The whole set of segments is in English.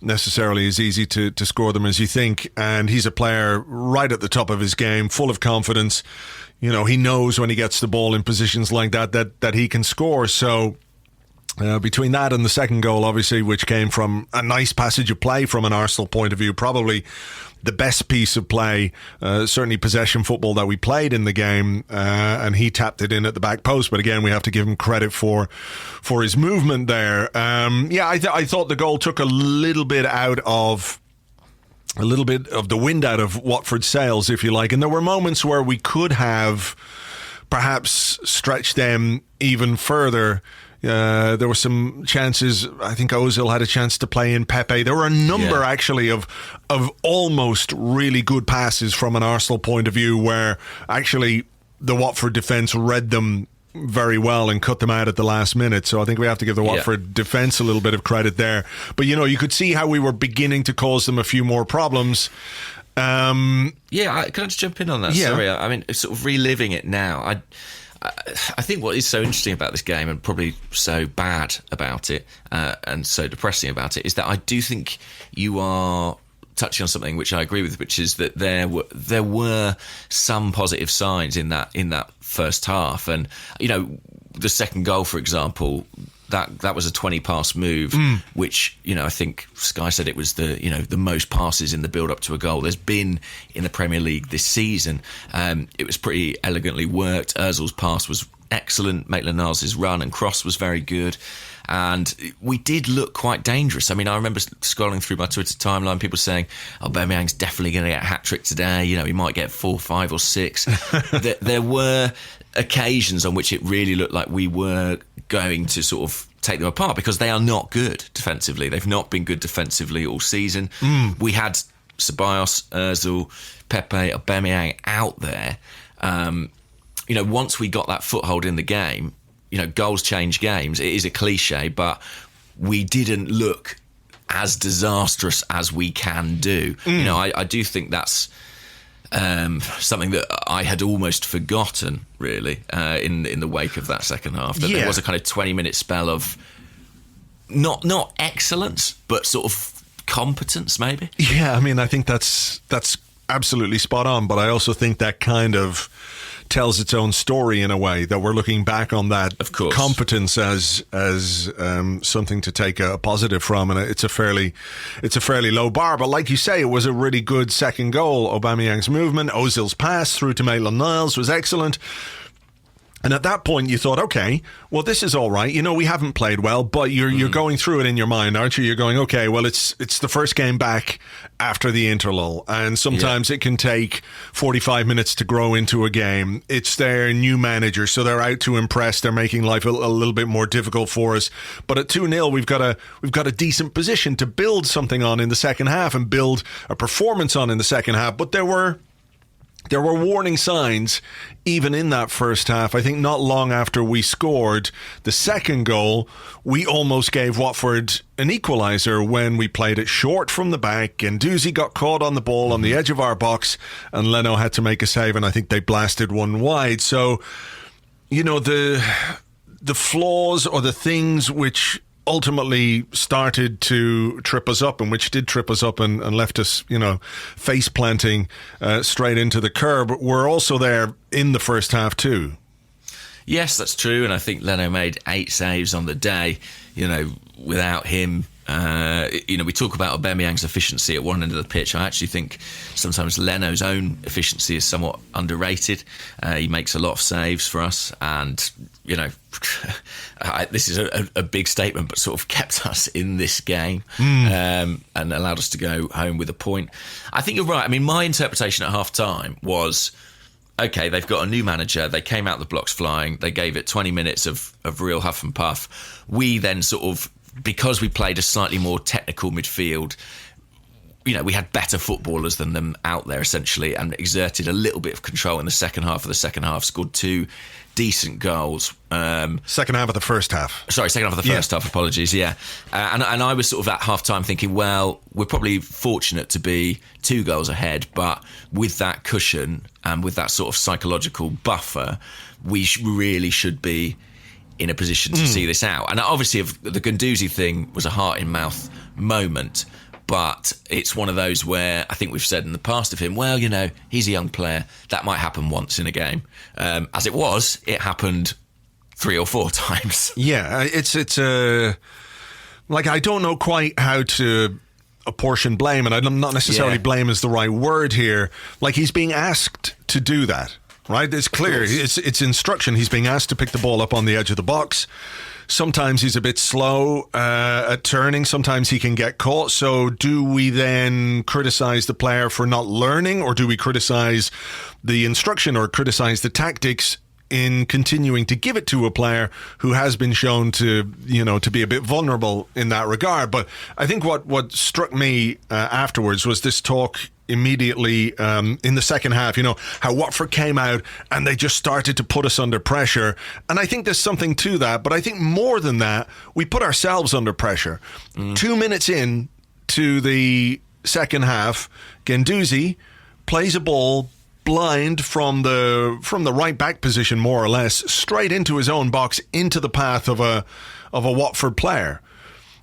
necessarily as easy to score them as you think. And he's a player right at the top of his game, full of confidence. You know, he knows when he gets the ball in positions like that he can score. So between that and the second goal, obviously, which came from a nice passage of play from an Arsenal point of view, probably the best piece of play, certainly possession football that we played in the game, and he tapped it in at the back post. But again, we have to give him credit for his movement there. I thought the goal took a little bit of the wind out of Watford's sails, if you like. And there were moments where we could have perhaps stretched them even further. There were some chances. I think Ozil had a chance to play in Pepe. There were a number actually of almost really good passes from an Arsenal point of view where actually the Watford defence read them very well and cut them out at the last minute. So I think we have to give the Watford defence a little bit of credit there. But you know, you could see how we were beginning to cause them a few more problems. Can I just jump in on that? Yeah. Sorry, I mean, sort of reliving it now. I think what is so interesting about this game, and probably so bad about it, and so depressing about it, is that I do think you are touching on something which I agree with, which is that there were some positive signs in that first half. And you know, the second goal, for example, that was a 20-pass move, which, you know, I think Sky said it was the most passes in the build-up to a goal there's been in the Premier League this season. It was pretty elegantly worked. Ozil's pass was excellent. Maitland-Niles' run and cross was very good. And we did look quite dangerous. I mean, I remember scrolling through my Twitter timeline, people saying, Aubameyang's definitely going to get a hat-trick today. You know, he might get 4, 5 or 6. There were occasions on which it really looked like we were going to sort of take them apart, because they are not good defensively. They've not been good defensively all season. We had Ceballos, Ozil, Pepe, Aubameyang out there. You know, once we got that foothold in the game, you know, goals change games. It is a cliche, but we didn't look as disastrous as we can do. You know, I do think that's something that I had almost forgotten, really, in the wake of that second half. That there was a kind of 20-minute spell of not excellence, but sort of competence, maybe. Yeah, I mean, I think that's absolutely spot on. But I also think that kind of tells its own story in a way, that we're looking back on that of course competence as something to take a positive from, and it's a fairly low bar. But like you say, it was a really good second goal. Aubameyang's movement, Ozil's pass through to Maitland-Niles was excellent. And at that point, you thought, okay, well, this is all right. You know, we haven't played well, but you're going through it in your mind, aren't you? You're going, okay, well, it's the first game back after the interlull, and sometimes it can take 45 minutes to grow into a game. It's their new manager, so they're out to impress. They're making life a little bit more difficult for us. But at 2-0, we've got a decent position to build something on in the second half and build a performance on in the second half. But there were warning signs even in that first half. I think not long after we scored the second goal, we almost gave Watford an equaliser when we played it short from the back, and Doozy got caught on the ball on the edge of our box, and Leno had to make a save, and I think they blasted one wide. So, you know, the flaws or the things which ultimately started to trip us up, and which did trip us up and left us, you know, face planting straight into the curb, were also there in the first half too. Yes, that's true, and I think Leno made 8 saves on the day. You know, without him, you know, we talk about Aubameyang's efficiency at one end of the pitch. I actually think sometimes Leno's own efficiency is somewhat underrated. He makes a lot of saves for us, and you know, this is a big statement, but sort of kept us in this game and allowed us to go home with a point. I think you're right. I mean, my interpretation at half-time was, okay, they've got a new manager. They came out the blocks flying. They gave it 20 minutes of real huff and puff. We then sort of, because we played a slightly more technical midfield, you know, we had better footballers than them out there, essentially, and exerted a little bit of control in the second half of the second half, scored 2 decent goals. Second half of the first half. Sorry, second half of the first half, apologies, yeah. And I was sort of at half-time thinking, well, we're probably fortunate to be 2 goals ahead, but with that cushion and with that sort of psychological buffer, we really should be in a position to see this out. And obviously, the Guendouzi thing was a heart-in-mouth moment, But it's one of those where I think we've said in the past of him, well, he's a young player. That might happen once in a game. As it was, it happened 3 or 4 times. Yeah, it's like, I don't know quite how to apportion blame, and I'm not necessarily blame is the right word here. Like, he's being asked to do that, right? It's clear. It's instruction. He's being asked to pick the ball up on the edge of the box. Sometimes he's a bit slow at turning. Sometimes he can get caught. So do we then criticize the player for not learning, or do we criticize the instruction or criticize the tactics in continuing to give it to a player who has been shown to be a bit vulnerable in that regard? But I think what struck me afterwards was this talk immediately in the second half, how Watford came out and they just started to put us under pressure. And I think there's something to that. But I think more than that, we put ourselves under pressure. 2 minutes in to the second half, Guendouzi plays a ball blind from the right back position, more or less, straight into his own box, into the path of a Watford player.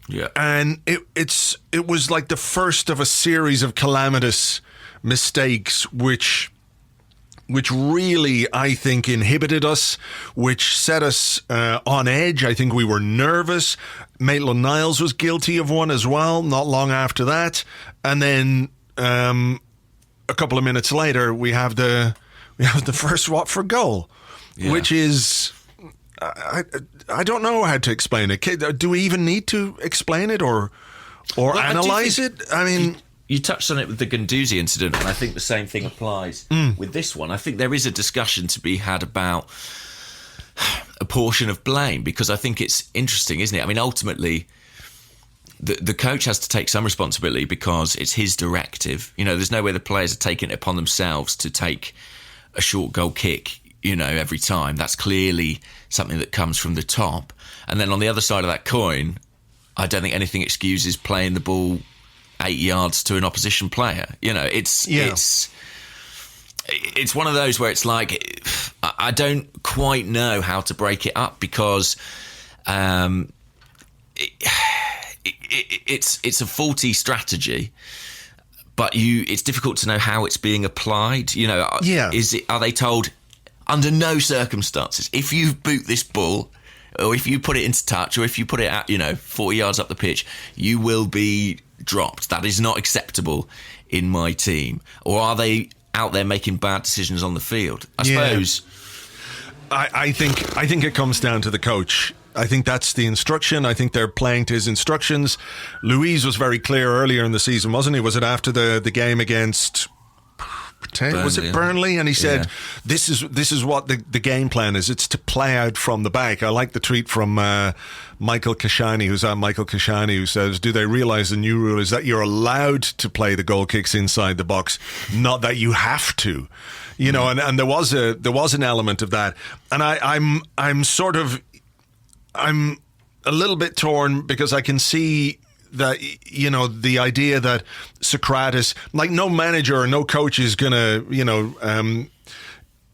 Yeah. And it was like the first of a series of calamitous mistakes which really, I think, inhibited us, which set us on edge. I think we were nervous. Maitland-Niles was guilty of one as well, not long after that. And then a couple of minutes later, we have the first Watford goal, which is, I don't know how to explain it. Do we even need to explain it or analyse it? I mean, you touched on it with the Guendouzi incident, and I think the same thing applies with this one. I think there is a discussion to be had about a portion of blame, because I think it's interesting, isn't it? I mean, ultimately, the coach has to take some responsibility because it's his directive. There's no way the players are taking it upon themselves to take a short goal kick, every time. That's clearly something that comes from the top. And then on the other side of that coin, I don't think anything excuses playing the ball 8 yards to an opposition player. It's one of those where it's like, I don't quite know how to break it up, because it's a faulty strategy, but it's difficult to know how it's being applied. Are they told, under no circumstances, if you boot this ball, or if you put it into touch, or if you put it at 40 yards up the pitch, you will be dropped? That is not acceptable in my team. Or are they out there making bad decisions on the field? I suppose. I think it comes down to the coach. I think that's the instruction. I think they're playing to his instructions. Louise was very clear earlier in the season, wasn't he? Was it after the game against Burnley, was it Burnley? And he said, this is what the game plan is. It's to play out from the back. I like the tweet from Michael Kashani, who's at Michael Kashani, who says, do they realise the new rule is that you're allowed to play the goal kicks inside the box, not that you have to? And there was an element of that. And I'm a little bit torn, because I can see that, the idea that Socrates, like, no manager or no coach is going to,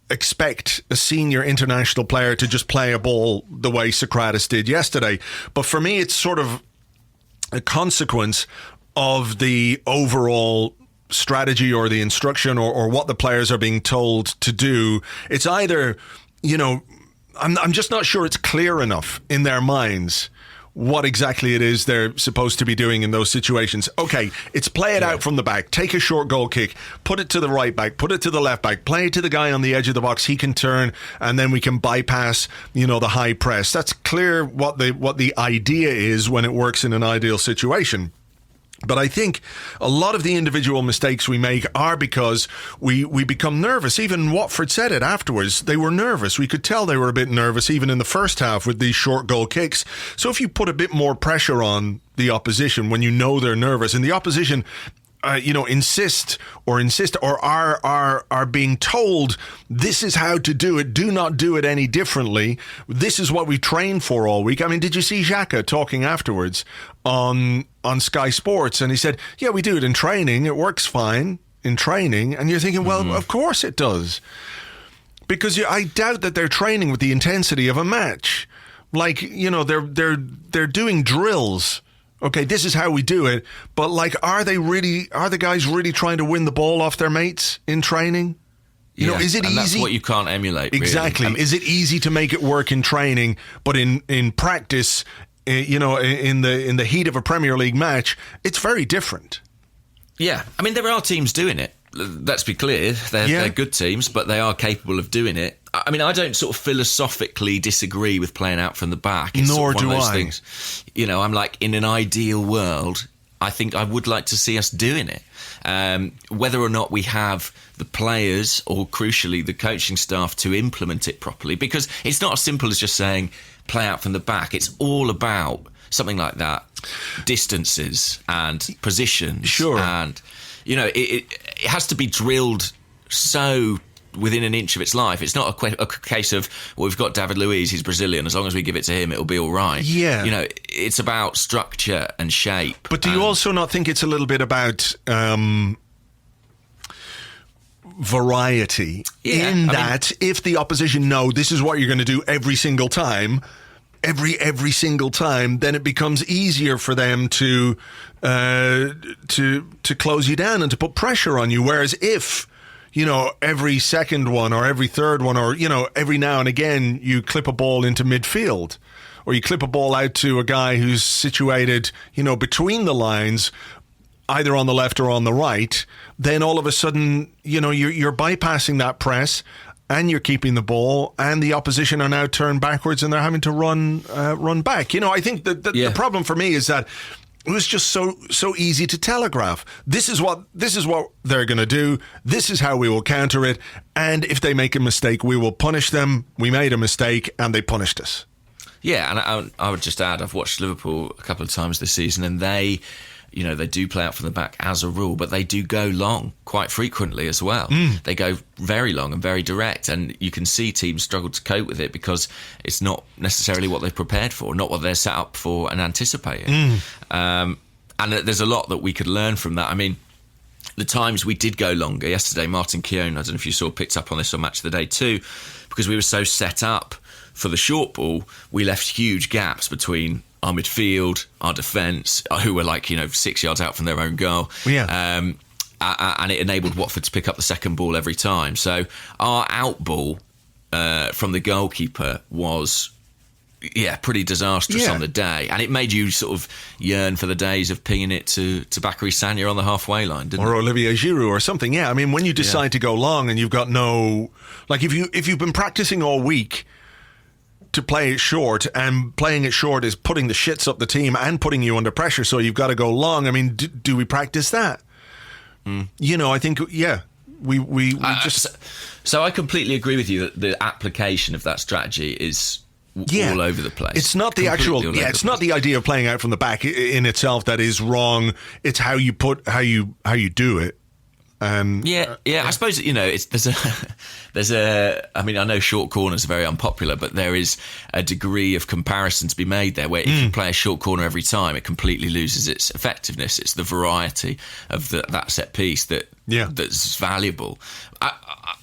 expect a senior international player to just play a ball the way Socrates did yesterday. But for me, it's sort of a consequence of the overall strategy or the instruction or what the players are being told to do. It's either, I'm just not sure it's clear enough in their minds what exactly it is they're supposed to be doing in those situations. Okay, it's play it out from the back, take a short goal kick, put it to the right back, put it to the left back, play it to the guy on the edge of the box, he can turn, and then we can bypass, the high press. That's clear what the idea is when it works in an ideal situation. But I think a lot of the individual mistakes we make are because we become nervous. Even Watford said it afterwards. They were nervous. We could tell they were a bit nervous even in the first half with these short goal kicks. So if you put a bit more pressure on the opposition when they're nervous, and the opposition insist or are being told this is how to do it, do not do it any differently, this is what we trained for all week. I mean, did you see Xhaka talking afterwards on Sky Sports? And he said, yeah, we do it in training, it works fine in training. And you're thinking, well, of course it does, because I doubt that they're training with the intensity of a match. Like, they're doing drills okay, this is how we do it. But like, are the guys really trying to win the ball off their mates in training? You know, is it easy? That's what you can't emulate. Exactly. Really. Is it easy to make it work in training, but in practice, you know, in the heat of a Premier League match, it's very different. Yeah, I mean, there are teams doing it. Let's be clear, they're good teams, but they are capable of doing it. I mean, I don't sort of philosophically disagree with playing out from the back. It's Nor sort of do one of those I. things. You know, I'm like, in an ideal world, I think I would like to see us doing it. Whether or not we have the players or, crucially, the coaching staff to implement it properly, because it's not as simple as just saying play out from the back. It's all about something like that, distances and positions. Sure. And, you know, it has to be drilled so within an inch of its life. It's not a case of, well, we've got David Luiz, he's Brazilian, as long as we give it to him, it'll be all right. Yeah. You know, it's about structure and shape. But do you also not think it's a little bit about variety? Yeah, If the opposition know this is what you're going to do every single time, every single time, then it becomes easier for them to close you down and to put pressure on you. Whereas if, you know, every second one or every third one, or, you know, every now and again you clip a ball into midfield, or you clip a ball out to a guy who's situated, you know, between the lines, either on the left or on the right, then all of a sudden, you know, you're bypassing that press and you're keeping the ball, and the opposition are now turned backwards and they're having to run back. You know, I think that the problem for me is that it was just so easy to telegraph. This is what they're going to do. This is how we will counter it. And if they make a mistake, we will punish them. We made a mistake and they punished us. Yeah, and I would just add, I've watched Liverpool a couple of times this season, and they do play out from the back as a rule, but they do go long quite frequently as well. They go very long and very direct, and you can see teams struggle to cope with it because it's not necessarily what they've prepared for, not what they're set up for and anticipating. And there's a lot that we could learn from that. I mean, the times we did go longer, yesterday Martin Keown, I don't know if you saw, picked up on this on Match of the Day too, because we were so set up for the short ball, we left huge gaps between our midfield, our defence, who were 6 yards out from their own goal. And it enabled Watford to pick up the second ball every time. So our out ball from the goalkeeper was pretty disastrous on the day, and it made you sort of yearn for the days of pinging it to Bakary Sagna on the halfway line, didn't or it? Olivier Giroud or something. I mean, when you decide to go long and you've got no, like, if you've been practicing all week to play it short, and playing it short is putting the shits up the team and putting you under pressure, so you've got to go long. I mean, do we practice that? You know, I think we just. So I completely agree with you that the application of that strategy is all over the place. It's not the actual. It's not the idea of playing out from the back in itself that is wrong. It's how you do it. I suppose, you know, there's a. I mean, I know short corners are very unpopular, but there is a degree of comparison to be made there, where if you play a short corner every time, it completely loses its effectiveness. It's the variety of that set piece that's valuable.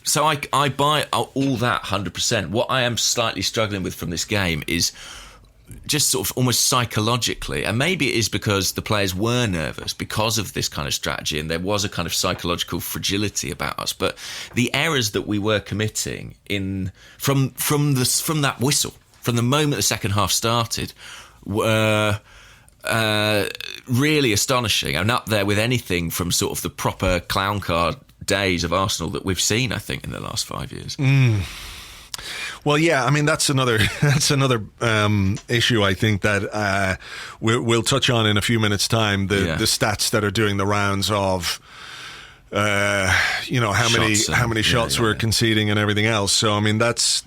So I buy all that 100%. What I am slightly struggling with from this game is just sort of almost psychologically, and maybe it is because the players were nervous because of this kind of strategy, and there was a kind of psychological fragility about us. But the errors that we were committing from that whistle, from the moment the second half started, were really astonishing, and up there with anything from sort of the proper clown card days of Arsenal that we've seen, I think, in the last 5 years. Well, I mean, that's another issue, I think, that we'll touch on in a few minutes' time. The stats that are doing the rounds of how many shots we're conceding and everything else. So I mean, that's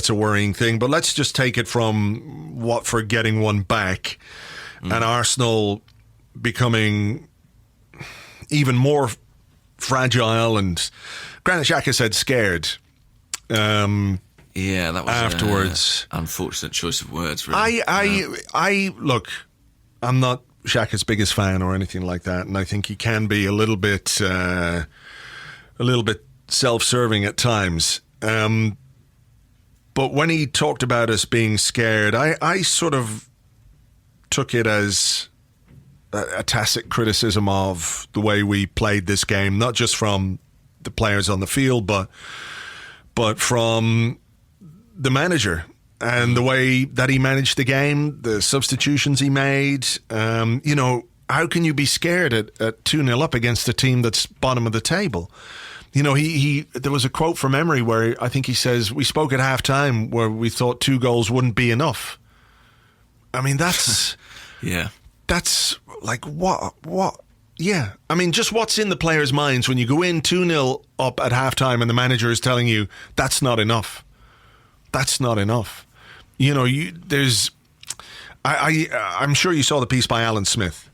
a worrying thing. But let's just take it from Watford getting one back and Arsenal becoming even more fragile, and Granit Xhaka said scared. That was afterwards. Unfortunate choice of words, really. I look, I'm not Xhaka's biggest fan or anything like that, and I think he can be a little bit self-serving at times. But when he talked about us being scared, I sort of took it as a tacit criticism of the way we played this game, not just from the players on the field, but from the manager and the way that he managed the game, the substitutions he made. How can you be scared at 2-0 up against a team that's bottom of the table? There was a quote from Emery where I think he says, we spoke at half-time where we thought 2 goals wouldn't be enough. I mean, that's... yeah. That's like, what? Yeah. I mean, just what's in the players' minds when you go in 2-0 up at halftime and the manager is telling you, that's not enough. That's not enough. I'm sure you saw the piece by Alan Smith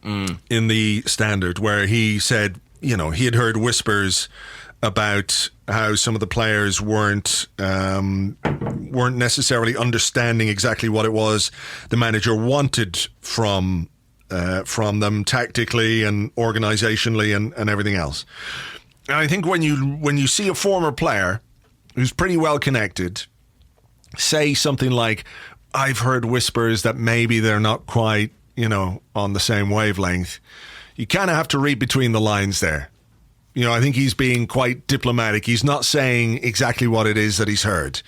in the Standard where he said, he had heard whispers about how some of the players weren't necessarily understanding exactly what it was the manager wanted from them tactically and organisationally and everything else. And I think when you see a former player who's pretty well connected say something like, I've heard whispers that maybe they're not quite, on the same wavelength, you kind of have to read between the lines there. I think he's being quite diplomatic. He's not saying exactly what it is that he's heard.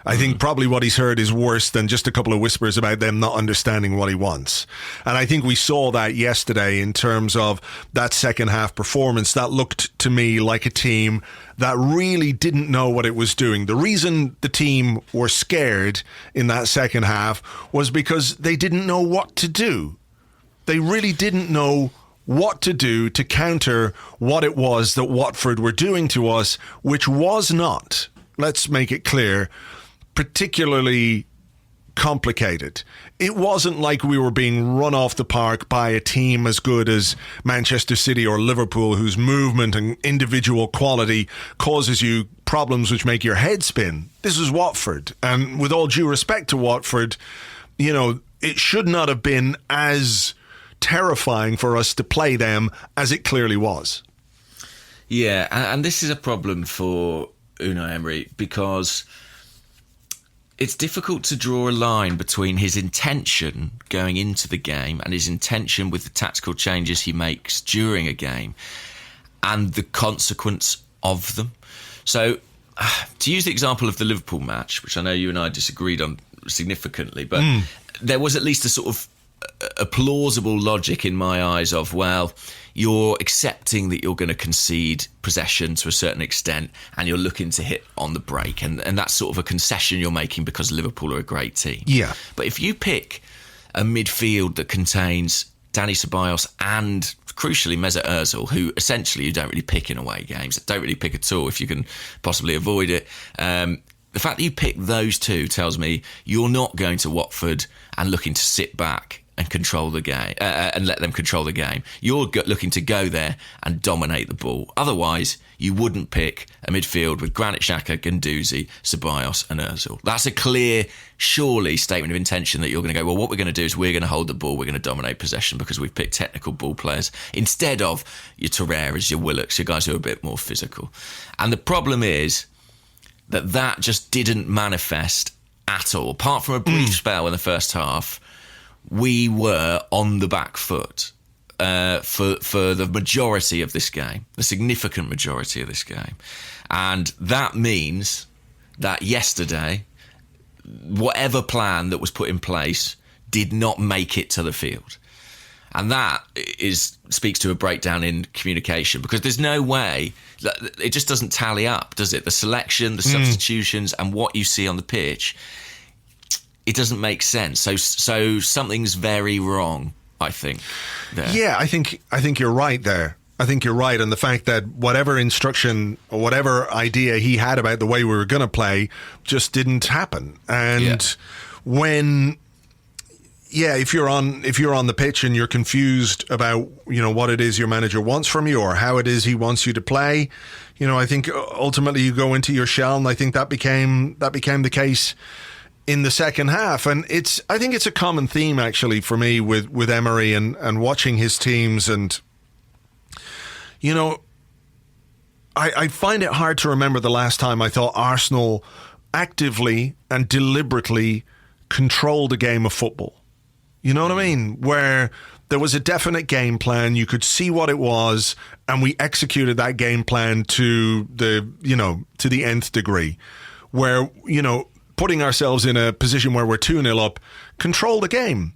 I think probably what he's heard is worse than just a couple of whispers about them not understanding what he wants. And I think we saw that yesterday in terms of that second half performance. That looked to me like a team that really didn't know what it was doing. The reason the team were scared in that second half was because they didn't know what to do. They really didn't know what to do to counter what it was that Watford were doing to us, which was not, let's make it clear, particularly complicated. It wasn't like we were being run off the park by a team as good as Manchester City or Liverpool, whose movement and individual quality causes you problems which make your head spin. This is Watford. And with all due respect to Watford, it should not have been as terrifying for us to play them as it clearly was. Yeah, and this is a problem for Unai Emery because it's difficult to draw a line between his intention going into the game and his intention with the tactical changes he makes during a game and the consequence of them. So, to use the example of the Liverpool match, which I know you and I disagreed on significantly, but there was at least a sort of a plausible logic in my eyes of, well, you're accepting that you're going to concede possession to a certain extent and you're looking to hit on the break, and that's sort of a concession you're making because Liverpool are a great team. Yeah. But if you pick a midfield that contains Dani Ceballos and, crucially, Mesut Ozil, who essentially you don't really pick in away games, don't really pick at all if you can possibly avoid it, the fact that you pick those two tells me you're not going to Watford and looking to sit back and control the game and let them control the game. You're looking to go there and dominate the ball. Otherwise, you wouldn't pick a midfield with Granit Xhaka, Guendouzi, Ceballos and Ozil. That's a clear, surely, statement of intention that you're going to go, well, what we're going to do is we're going to hold the ball, we're going to dominate possession because we've picked technical ball players instead of your Torreiras, your Willocks, your guys who are a bit more physical. And the problem is that just didn't manifest at all. Apart from a brief spell in the first half, we were on the back foot for the majority of this game, the significant majority of this game. And that means that yesterday, whatever plan that was put in place did not make it to the field. And that speaks to a breakdown in communication, because there's no way, it just doesn't tally up, does it? The selection, the substitutions, and what you see on the pitch, it doesn't make sense. So something's very wrong, I think. There. Yeah, I think you're right there. I think you're right. And the fact that whatever instruction or whatever idea he had about the way we were going to play just didn't happen. And if you're on the pitch and you're confused about, what it is your manager wants from you or how it is he wants you to play, I think ultimately you go into your shell, and I think that became the case in the second half. And I think it's a common theme actually for me with Emery and watching his teams, and I find it hard to remember the last time I thought Arsenal actively and deliberately controlled a game of football. You know what I mean? Where there was a definite game plan, you could see what it was, and we executed that game plan to the nth degree. Where, putting ourselves in a position where we're 2-0 up, control the game.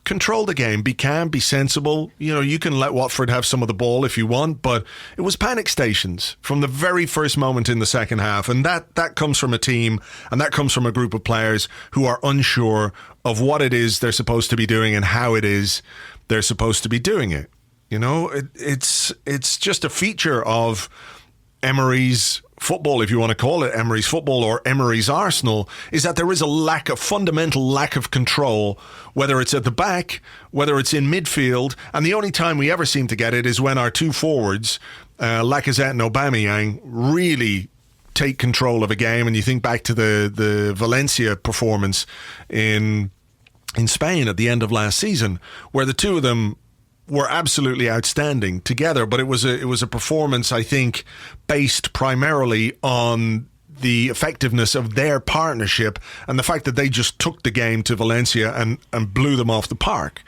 Control the game. Be calm, be sensible. You can let Watford have some of the ball if you want, but it was panic stations from the very first moment in the second half. And that comes from a team, and that comes from a group of players who are unsure of what it is they're supposed to be doing and how it is they're supposed to be doing it. It's just a feature of Emery's football, if you want to call it Emery's football or Emery's Arsenal, is that there is a fundamental lack of control, whether it's at the back, whether it's in midfield, and the only time we ever seem to get it is when our two forwards, Lacazette and Aubameyang, really take control of a game. And you think back to the Valencia performance in Spain at the end of last season, where the two of them were absolutely outstanding together, but it was a performance, I think, based primarily on the effectiveness of their partnership and the fact that they just took the game to Valencia and blew them off the park.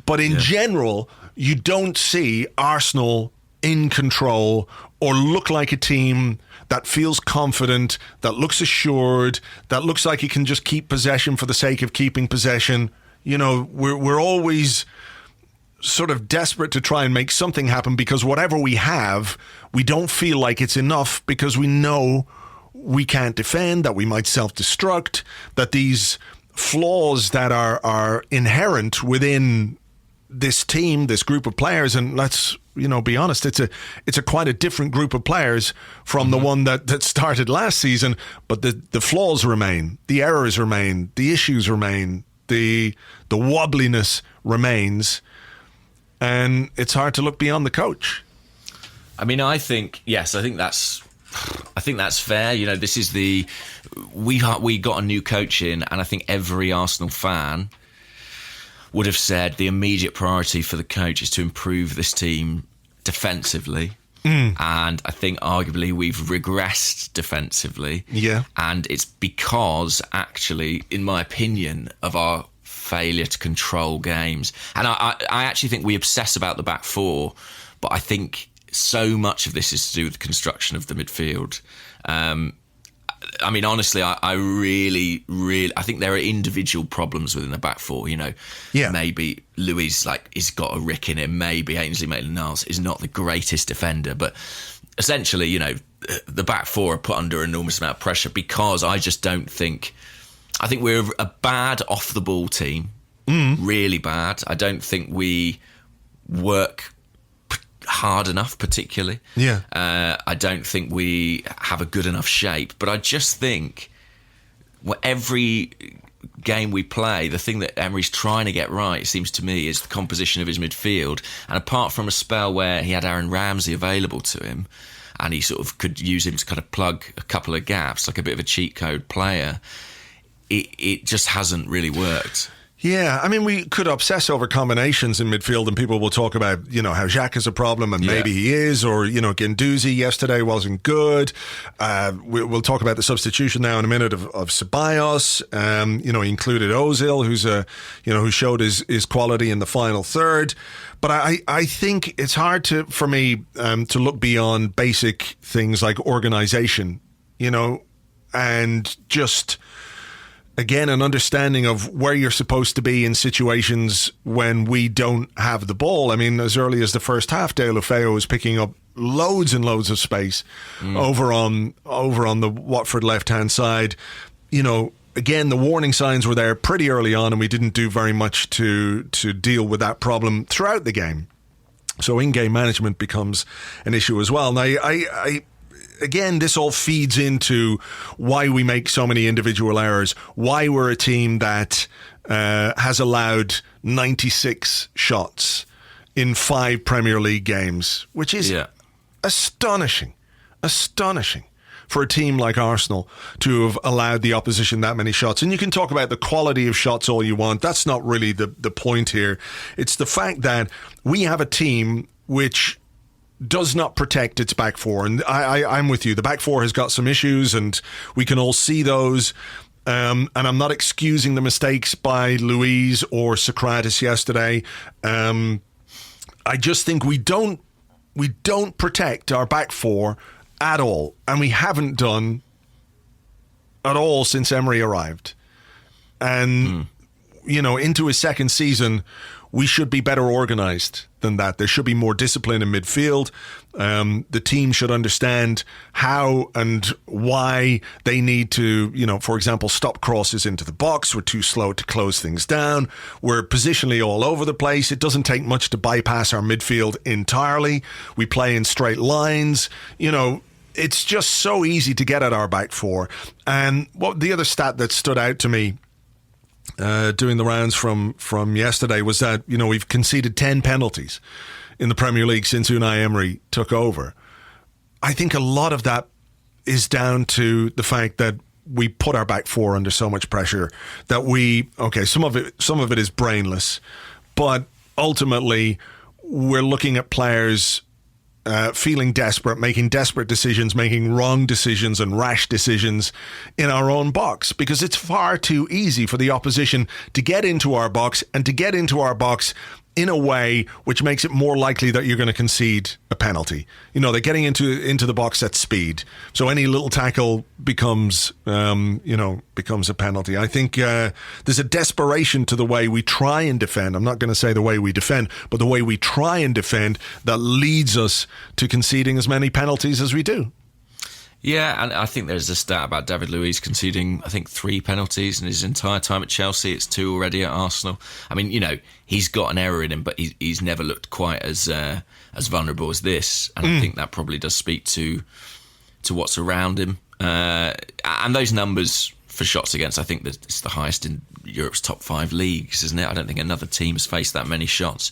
But in general, you don't see Arsenal in control or look like a team that feels confident, that looks assured, that looks like it can just keep possession for the sake of keeping possession. We're always sort of desperate to try and make something happen because whatever we have, we don't feel like it's enough because we know we can't defend, that we might self-destruct, that these flaws that are inherent within this team, this group of players, and let's be honest, it's a quite a different group of players from the one that started last season, but the flaws remain, the errors remain, the issues remain, the wobbliness remains. And it's hard to look beyond the coach. I mean, I think that's fair. This is we got a new coach in, and I think every Arsenal fan would have said the immediate priority for the coach is to improve this team defensively. And I think arguably we've regressed defensively. Yeah. And it's because, actually, in my opinion, of our failure to control games. And I actually think we obsess about the back four, but I think so much of this is to do with the construction of the midfield. I mean, honestly, I really, I think there are individual problems within the back four. Maybe Louis he's got a rick in him. Maybe Ainsley Maitland-Niles is not the greatest defender, but essentially, the back four are put under an enormous amount of pressure because I just don't think. I think we're a bad off-the-ball team, really bad. I don't think we work hard enough, particularly. Yeah. I don't think we have a good enough shape. But I just think every game we play, the thing that Emery's trying to get right, it seems to me, is the composition of his midfield. And apart from a spell where he had Aaron Ramsey available to him, and he sort of could use him to kind of plug a couple of gaps, like a bit of a cheat code player, it just hasn't really worked. Yeah, I mean, we could obsess over combinations in midfield, and people will talk about, how Xhaka is a problem, and maybe he is, or, Guendouzi yesterday wasn't good. We'll talk about the substitution now in a minute of Ceballos. He included Ozil, who showed his quality in the final third. But I think it's hard for me to look beyond basic things like organisation, and just, again, an understanding of where you're supposed to be in situations when we don't have the ball. I mean, as early as the first half, Deulofeu was picking up loads and loads of space over on the Watford left-hand side. Again, the warning signs were there pretty early on, and we didn't do very much to deal with that problem throughout the game. So in-game management becomes an issue as well. Now, again, this all feeds into why we make so many individual errors, why we're a team that has allowed 96 shots in 5 Premier League games, which is astonishing for a team like Arsenal to have allowed the opposition that many shots. And you can talk about the quality of shots all you want. That's not really the point here. It's the fact that we have a team which does not protect its back four. And I'm with you. The back four has got some issues, and we can all see those. and I'm not excusing the mistakes by Luiz or Socrates yesterday. I just think we don't protect our back four at all, and we haven't done at all since Emery arrived. And into his second season, we should be better organised than that. There should be more discipline in midfield. The team should understand how and why they need to, for example, stop crosses into the box. We're too slow to close things down. We're positionally all over the place. It doesn't take much to bypass our midfield entirely. We play in straight lines. It's just so easy to get at our back four. And the other stat that stood out to me doing the rounds from yesterday was that, we've conceded 10 penalties in the Premier League since Unai Emery took over. I think a lot of that is down to the fact that we put our back four under so much pressure that some of it is brainless, but ultimately we're looking at players feeling desperate, making desperate decisions, making wrong decisions and rash decisions in our own box, because it's far too easy for the opposition to get into our box and to get into our box in a way which makes it more likely that you're going to concede a penalty. They're getting into the box at speed, so any little tackle becomes a penalty. I think there's a desperation to the way we try and defend. I'm not going to say the way we defend, but the way we try and defend that leads us to conceding as many penalties as we do. Yeah, and I think there's a stat about David Luiz conceding, 3 penalties in his entire time at Chelsea. It's 2 already at Arsenal. I mean, he's got an error in him, but he's never looked quite as vulnerable as this. And I think that probably does speak to what's around him. And those numbers for shots against, I think that it's the highest in Europe's top 5 leagues, isn't it? I don't think another team has faced that many shots.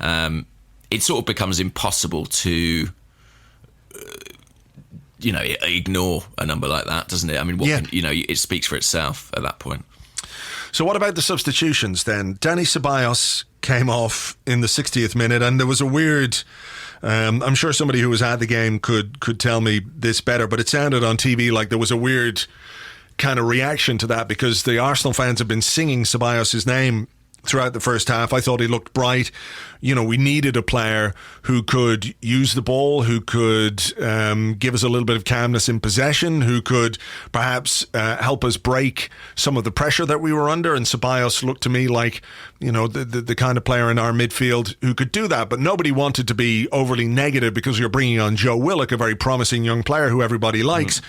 It sort of becomes impossible to ignore a number like that, doesn't it? I mean, it speaks for itself at that point. So what about the substitutions then? Dani Ceballos came off in the 60th minute, and there was a weird... I'm sure somebody who was at the game could tell me this better, but it sounded on TV like there was a weird kind of reaction to that, because the Arsenal fans have been singing Ceballos' name throughout the first half. I thought he looked bright. We needed a player who could use the ball, who could give us a little bit of calmness in possession, who could perhaps help us break some of the pressure that we were under. And Ceballos looked to me like, the kind of player in our midfield who could do that. But nobody wanted to be overly negative because you're bringing on Joe Willock, a very promising young player who everybody likes.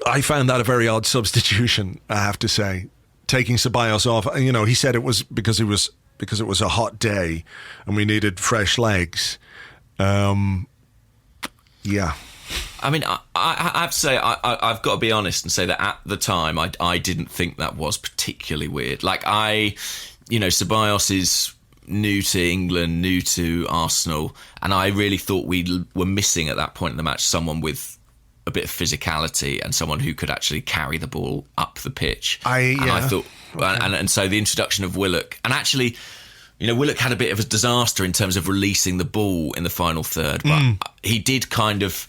I found that a very odd substitution, I have to say. Taking Ceballos off, he said it was because it was a hot day and we needed fresh legs. Yeah. I mean, I have to say, I've got to be honest and say that at the time, I didn't think that was particularly weird. Ceballos is new to England, new to Arsenal, and I really thought we were missing at that point in the match someone with a bit of physicality and someone who could actually carry the ball up the pitch. I thought, and so the introduction of Willock, and actually, Willock had a bit of a disaster in terms of releasing the ball in the final third, but he did kind of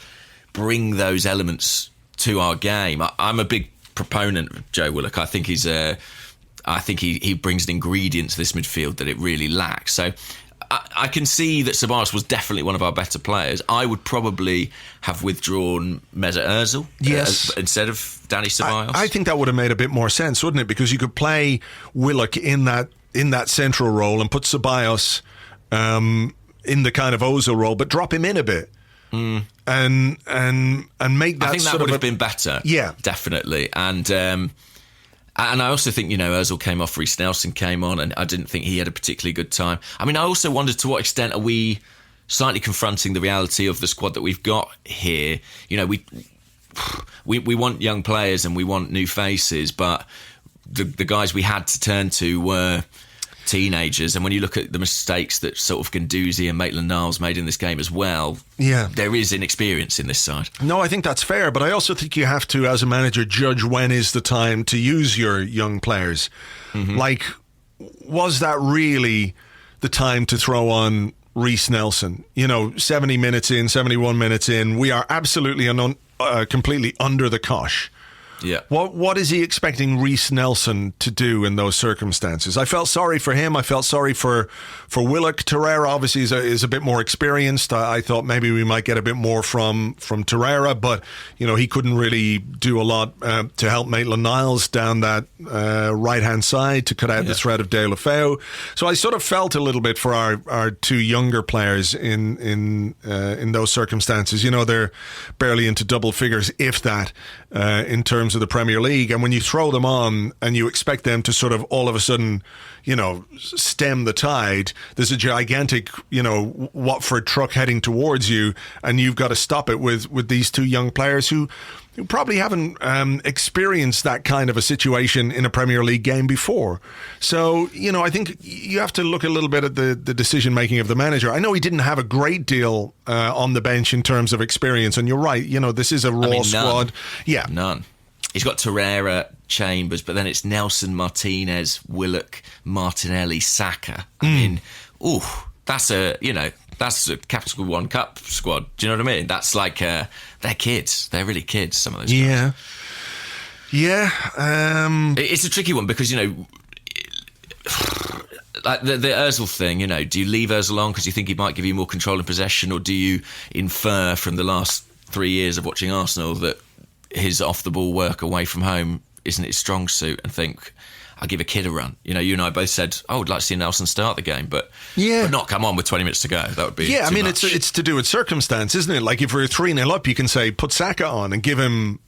bring those elements to our game. I'm a big proponent of Joe Willock. I think he brings an ingredient to this midfield that it really lacks. So I can see that Ceballos was definitely one of our better players. I would probably have withdrawn Mesut Ozil instead of Dani Ceballos. I think that would have made a bit more sense, wouldn't it? Because you could play Willock in that central role and put Ceballos in the kind of Ozil role, but drop him in a bit. And make that. I think that would have been better. Yeah, definitely. And I also think, Ozil came off, Reece Nelson came on, and I didn't think he had a particularly good time. I mean, I also wondered to what extent are we slightly confronting the reality of the squad that we've got here. We want young players and we want new faces, but the guys we had to turn to were teenagers. And when you look at the mistakes that sort of Guendouzi and Maitland-Niles made in this game as well, there is inexperience in this side. No, I think that's fair, but I also think you have to, as a manager, judge when is the time to use your young players. Like, was that really the time to throw on Reece Nelson? 70 minutes in, 71 minutes in, we are absolutely completely under the cosh Yeah. What is he expecting Reece Nelson to do in those circumstances? I felt sorry for him. I felt sorry for Willock. Torreira obviously is a bit more experienced. I thought maybe we might get a bit more from Torreira, but he couldn't really do a lot to help Maitland-Niles down that right-hand side to cut out the threat of Deulofeu. So I sort of felt a little bit for our two younger players in those circumstances. They're barely into double figures, if that, in terms of the Premier League, and when you throw them on and you expect them to sort of all of a sudden stem the tide, there's a gigantic Watford truck heading towards you, and you've got to stop it with these two young players who probably haven't experienced that kind of a situation in a Premier League game before. So, I think you have to look a little bit at the decision-making of the manager. I know he didn't have a great deal on the bench in terms of experience, and you're right, this is a raw squad. Yeah. None. He's got Torreira, Chambers, but then it's Nelson, Martinez, Willock, Martinelli, Saka. I mean, that's a Capital One Cup squad. Do you know what I mean? That's like they're kids. They're really kids. Some of those guys. Yeah. It's a tricky one because like the Ozil thing. Do you leave Ozil on because you think he might give you more control and possession, or do you infer from the last 3 years of watching Arsenal that his off-the-ball work away from home isn't his strong suit, and think, I'll give a kid a run. You and I both said, I would like to see Nelson start the game, but not come on with 20 minutes to go. That would be too much. It's to do with circumstance, isn't it? Like if we're 3-0 up, you can say, put Saka on and give him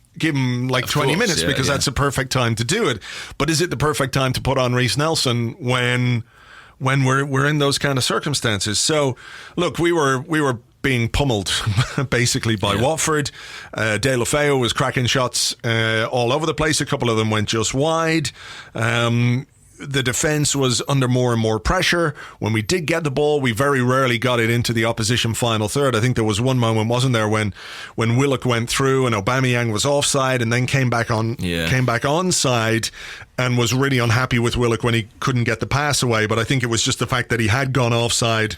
like of 20 minutes because that's a perfect time to do it. But is it the perfect time to put on Reece Nelson when we're in those kind of circumstances? So, look, we were being pummeled basically by Watford. Deulofeu was cracking shots all over the place. A couple of them went just wide. The defence was under more and more pressure. When we did get the ball, we very rarely got it into the opposition final third. I think there was one moment, wasn't there, when Willock went through and Aubameyang was offside and then came back onside and was really unhappy with Willock when he couldn't get the pass away. But I think it was just the fact that he had gone offside.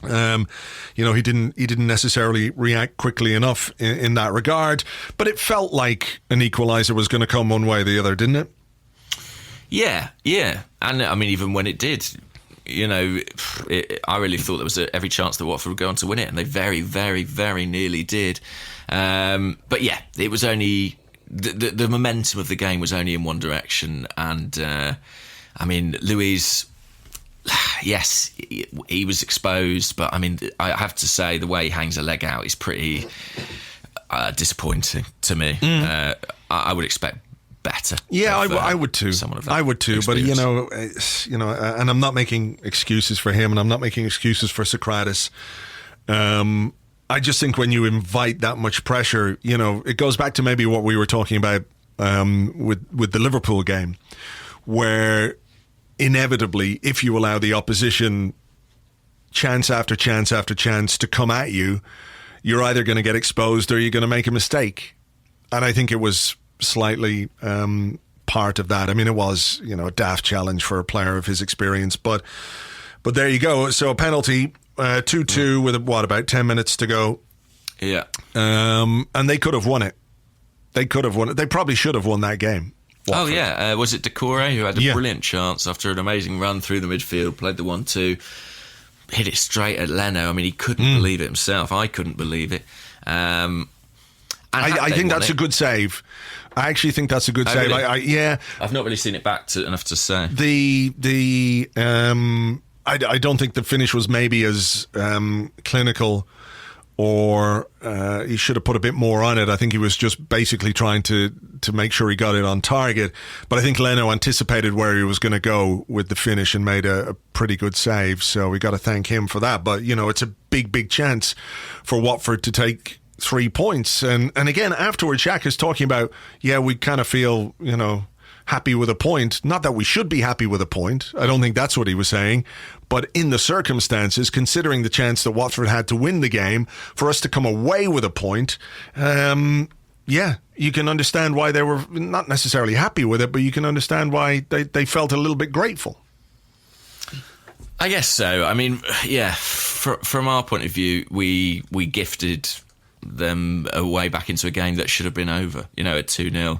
He didn't necessarily react quickly enough in that regard, but it felt like an equaliser was going to come one way or the other, didn't it? Yeah, and I mean, even when it did, I really thought there was every chance that Watford would go on to win it, and they very, very, very nearly did. But yeah, it was only the momentum of the game was only in one direction, and I mean, Luiz. Yes, he was exposed, but I mean, I have to say the way he hangs a leg out is pretty disappointing to me. I would expect better. Yeah, I would too. I would too. Experience. But and I'm not making excuses for him, and I'm not making excuses for Socrates. I just think when you invite that much pressure, it goes back to maybe what we were talking about with the Liverpool game, where inevitably, if you allow the opposition chance after chance after chance to come at you, you're either going to get exposed or you're going to make a mistake. And I think it was slightly part of that. I mean, it was, a daft challenge for a player of his experience, but there you go. So a penalty, 2-2 with about 10 minutes to go. Yeah. And they could have won it. They probably should have won that game. Watford. Oh, yeah. Was it Decore who had a brilliant chance after an amazing run through the midfield, played the 1-2, hit it straight at Leno. I mean, he couldn't believe it himself. I couldn't believe it. I think that's a good save. I actually think that's a good save. Really? I've not really seen it back enough to say. I don't think the finish was maybe as clinical, or he should have put a bit more on it. I think he was just basically trying to make sure he got it on target. But I think Leno anticipated where he was going to go with the finish and made a pretty good save. So we got to thank him for that. But, it's a big, big chance for Watford to take 3 points. And again, afterwards, Jack is talking about, we kind of feel, happy with a point. Not that we should be happy with a point. I don't think that's what he was saying. But in the circumstances, considering the chance that Watford had to win the game, for us to come away with a point, you can understand why they were not necessarily happy with it, but you can understand why they felt a little bit grateful. I guess so. I mean, from our point of view, we gifted them away back into a game that should have been over, at 2-0.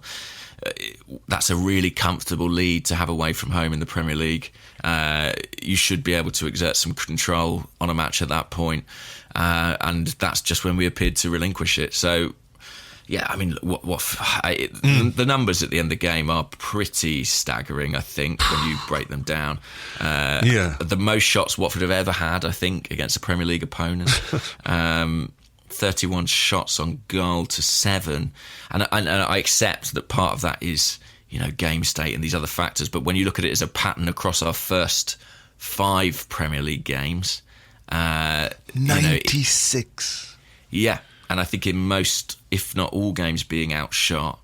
That's a really comfortable lead to have away from home in the Premier League. You should be able to exert some control on a match at that point, and that's just when we appeared to relinquish it. So, yeah, I mean, the numbers at the end of the game are pretty staggering, I think, when you break them down. The most shots Watford have ever had, I think, against a Premier League opponent. 31 shots on goal to 7. And I accept that part of that is, game state and these other factors. But when you look at it as a pattern across our first 5 Premier League games... 96. Yeah. And I think in most, if not all games being outshot,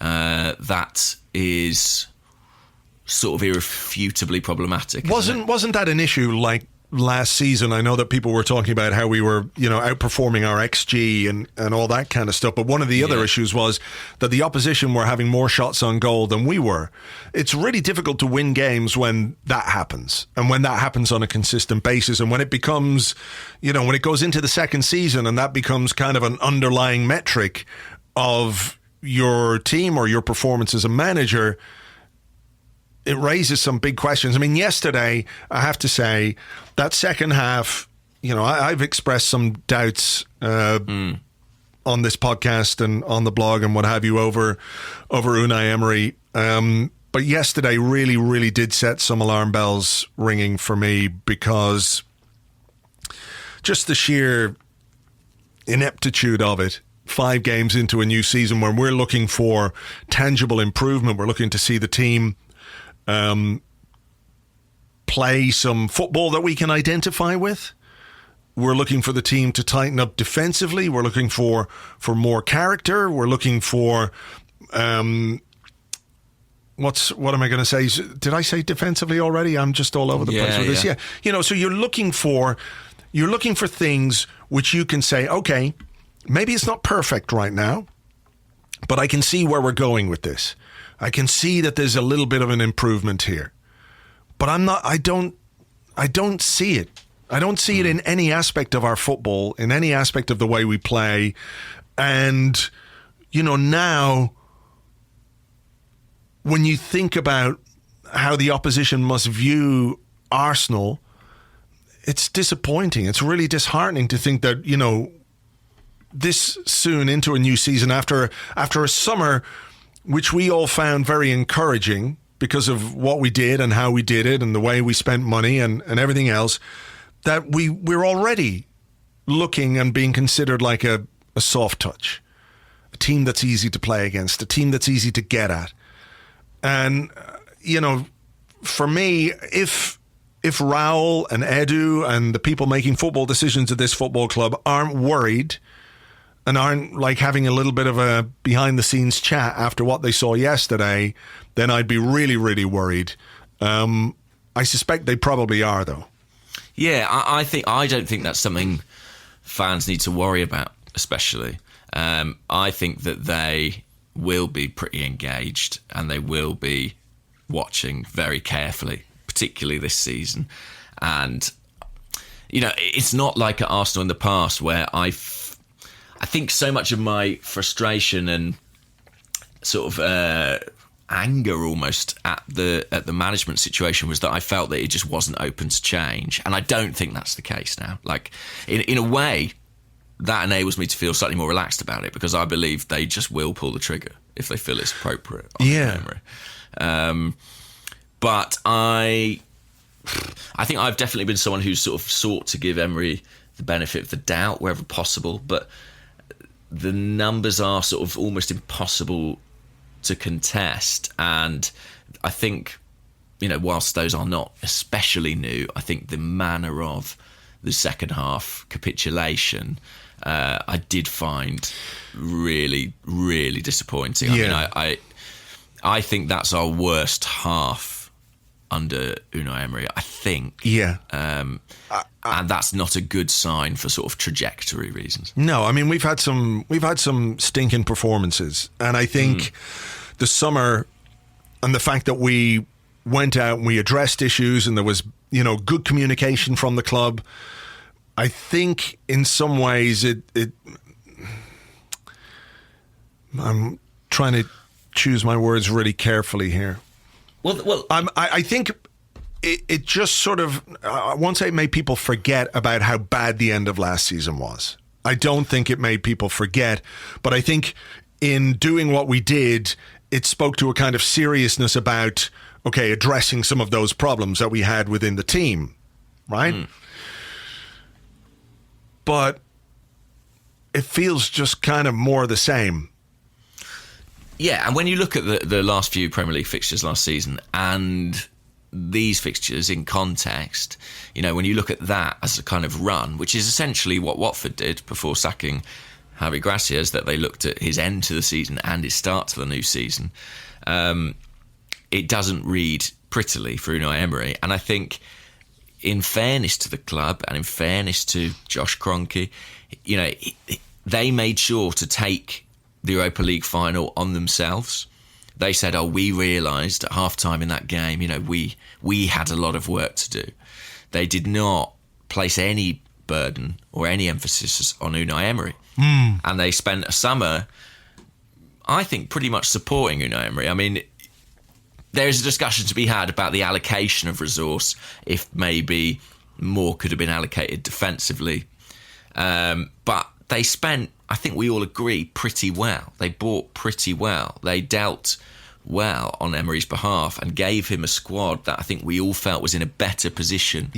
that is sort of irrefutably problematic. Wasn't that an issue like last season? I know that people were talking about how we were, outperforming our XG and all that kind of stuff. But one of the other issues was that the opposition were having more shots on goal than we were. It's really difficult to win games when that happens, and when that happens on a consistent basis, and when it becomes, when it goes into the second season and that becomes kind of an underlying metric of your team or your performance as a manager. It raises some big questions. I mean, yesterday, I have to say, that second half, I've expressed some doubts on this podcast and on the blog and what have you over Unai Emery. But yesterday really, really did set some alarm bells ringing for me, because just the sheer ineptitude of it. 5 games into a new season where we're looking for tangible improvement. We're looking to see the team play some football that we can identify with. We're looking for the team to tighten up defensively. We're looking for more character. We're looking for what am I going to say? Did I say defensively already? I'm just all over the place with this. Yeah. So you're looking for things which you can say, okay, maybe it's not perfect right now, but I can see where we're going with this. I can see that there's a little bit of an improvement here, but I don't see it. I don't see it in any aspect of our football, in any aspect of the way we play. And, now when you think about how the opposition must view Arsenal, it's disappointing. It's really disheartening to think that, this soon into a new season after a summer which we all found very encouraging because of what we did and how we did it and the way we spent money and everything else, that we're already looking and being considered like a soft touch, a team that's easy to play against, a team that's easy to get at. And, for me, if Raul and Edu and the people making football decisions at this football club aren't worried and aren't like having a little bit of a behind the scenes chat after what they saw yesterday, then I'd be really, really worried. I suspect they probably are, though. Yeah, I don't think that's something fans need to worry about, especially. I think that they will be pretty engaged and they will be watching very carefully, particularly this season. And, it's not like at Arsenal in the past where I think so much of my frustration and sort of anger almost at the management situation was that I felt that it just wasn't open to change, and I don't think that's the case now. Like in a way, that enables me to feel slightly more relaxed about it, because I believe they just will pull the trigger if they feel it's appropriate. But I think I've definitely been someone who's sort of sought to give Emery the benefit of the doubt wherever possible, but the numbers are sort of almost impossible to contest. And I think, whilst those are not especially new, I think the manner of the second half capitulation, I did find really, really disappointing. Yeah. I mean, I think that's our worst half under Unai Emery, I think. Yeah. And that's not a good sign for sort of trajectory reasons. No, I mean, we've had some stinking performances, and I think the summer and the fact that we went out and we addressed issues and there was, good communication from the club, I think in some ways it I'm trying to choose my words really carefully here. Well, I think it just sort of, I won't say it made people forget about how bad the end of last season was. I don't think it made people forget, but I think in doing what we did, it spoke to a kind of seriousness about, okay, addressing some of those problems that we had within the team, right? But it feels just kind of more the same. Yeah, and when you look at the last few Premier League fixtures last season and these fixtures in context, you know, when you look at that as a kind of run, which is essentially what Watford did before sacking Javi Gracias, that they looked at his end to the season and his start to the new season, it doesn't read prettily for Unai Emery. And I think, in fairness to the club and in fairness to Josh Kroenke, you know, they made sure to take the Europa League final on themselves. They said, we realised at half-time in that game, you know, we had a lot of work to do. They did not place any burden or any emphasis on Unai Emery. And they spent a summer, I think, pretty much supporting Unai Emery. I mean, there is a discussion to be had about the allocation of resource, if maybe more could have been allocated defensively. But they spent, I think we all agree, pretty well. They bought pretty well. They dealt well on Emery's behalf and gave him a squad that I think we all felt was in a better position